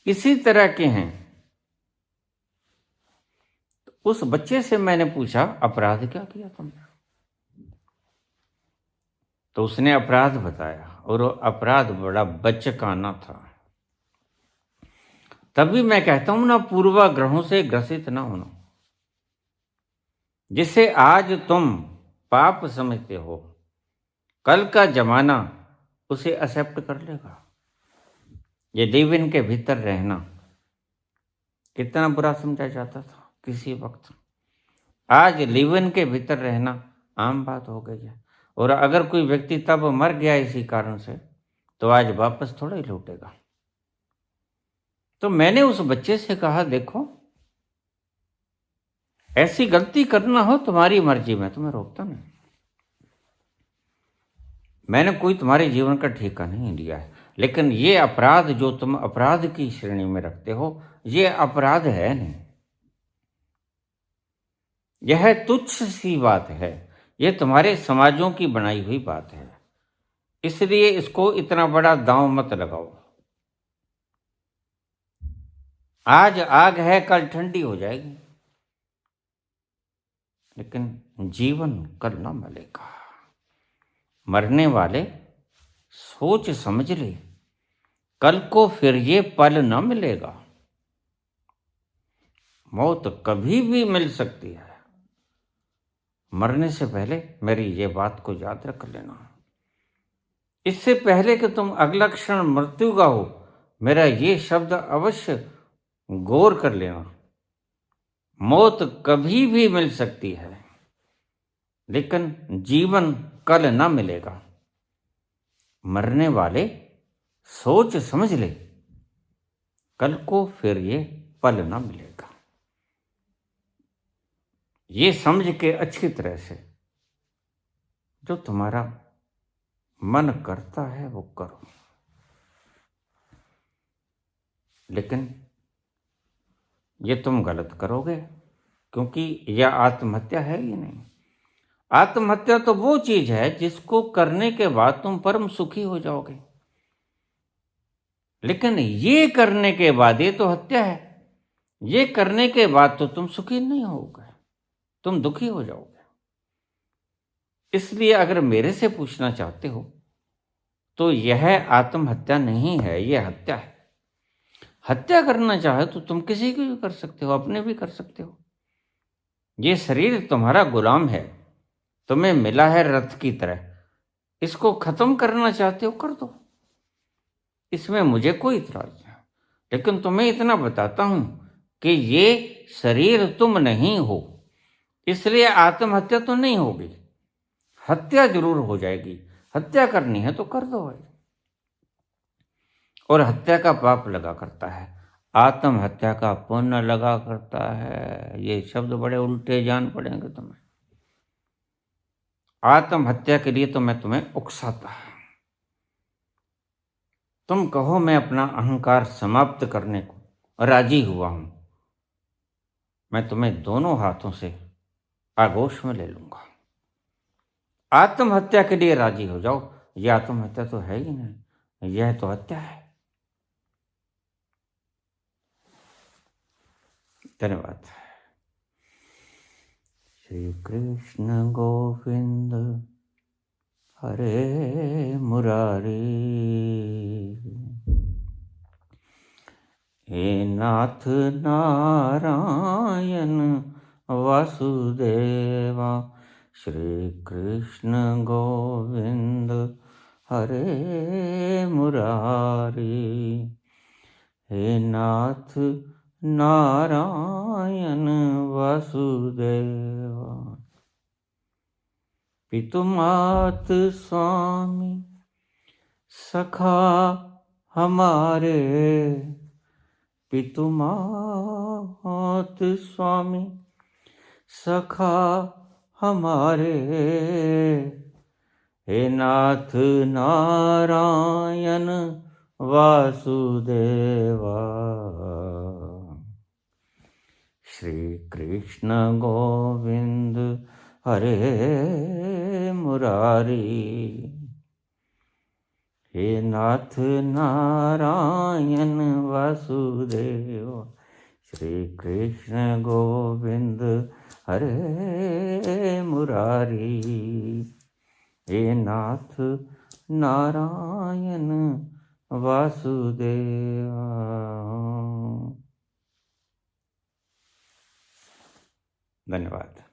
इसी तरह के हैं। तो उस बच्चे से मैंने पूछा, अपराध क्या किया तुमने? तो उसने अपराध बताया, और वो अपराध बड़ा बचकाना था। तभी मैं कहता हूं ना, पूर्वाग्रहों से ग्रसित ना होना। जिसे आज तुम पाप समझते हो, कल का जमाना उसे एक्सेप्ट कर लेगा। ये लिव इन के भीतर रहना कितना बुरा समझा जाता था किसी वक्त, आज लिव इन के भीतर रहना आम बात हो गई है। और अगर कोई व्यक्ति तब मर गया इसी कारण से, तो आज वापस थोड़ा ही लौटेगा। तो मैंने उस बच्चे से कहा, देखो ऐसी गलती करना हो तुम्हारी मर्जी, मैं तुम्हें रोकता नहीं। मैंने कोई तुम्हारे जीवन का ठेका नहीं लिया है, लेकिन ये अपराध जो तुम अपराध की श्रेणी में रखते हो, ये अपराध है नहीं। यह तुच्छ सी बात है, यह तुम्हारे समाजों की बनाई हुई बात है। इसलिए इसको इतना बड़ा दांव मत लगाओ। आज आग है, कल ठंडी हो जाएगी, लेकिन जीवन कल न मिलेगा। मरने वाले सोच समझ ले, कल को फिर ये पल न मिलेगा। मौत कभी भी मिल सकती है। मरने से पहले मेरी ये बात को याद रख लेना। इससे पहले कि तुम अगला क्षण मृत्यु का हो, मेरा ये शब्द अवश्य गौर कर लेना। मौत कभी भी मिल सकती है, लेकिन जीवन कल ना मिलेगा। मरने वाले सोच समझ ले, कल को फिर ये पल ना मिलेगा। ये समझ के अच्छी तरह से जो तुम्हारा मन करता है वो करो, लेकिन ये तुम गलत करोगे, क्योंकि यह आत्महत्या है ही नहीं। आत्महत्या तो वो चीज है जिसको करने के बाद तुम परम सुखी हो जाओगे, लेकिन ये करने के बाद, ये तो हत्या है, ये करने के बाद तो तुम सुखी नहीं होगे, तुम दुखी हो जाओगे। इसलिए अगर मेरे से पूछना चाहते हो तो यह आत्महत्या नहीं है, यह हत्या है। हत्या करना चाहे तो तुम किसी की भी कर सकते हो, अपने भी कर सकते हो। ये शरीर तुम्हारा गुलाम है, तुम्हें मिला है रथ की तरह, इसको खत्म करना चाहते हो कर दो, इसमें मुझे कोई इतराज नहीं। लेकिन तुम्हें इतना बताता हूं कि ये शरीर तुम नहीं हो, इसलिए आत्महत्या तो नहीं होगी, हत्या जरूर हो जाएगी। हत्या करनी है तो कर दो भाई। और हत्या का पाप लगा करता है, आत्महत्या का पुण्य लगा करता है। ये शब्द बड़े उल्टे जान पड़ेंगे तुम्हें। आत्महत्या के लिए तो मैं तुम्हें उकसाता, तुम कहो मैं अपना अहंकार समाप्त करने को राजी हुआ हूं, मैं तुम्हें दोनों हाथों से आगोश में ले लूंगा। आत्महत्या के लिए राजी हो जाओ। यह आत्महत्या तो है ही नहीं, यह तो हत्या है। धन्यवाद। श्री कृष्ण गोविंद हरे मुरारी, हे नाथ नारायण वासुदेवा। श्री कृष्ण गोविंद हरे मुरारी, हे नाथ नारायण वासुदेवा। पितुमात स्वामी सखा हमारे, पितुमात स्वामी सखा हमारे, हे नाथ नारायण वासुदेवा। श्री कृष्ण गोविंद हरे मुरारी, हे नाथ नारायण वासुदेव। श्री कृष्ण गोविंद हरे मुरारी, हे नाथ नारायण वासुदेव। धन्यवाद।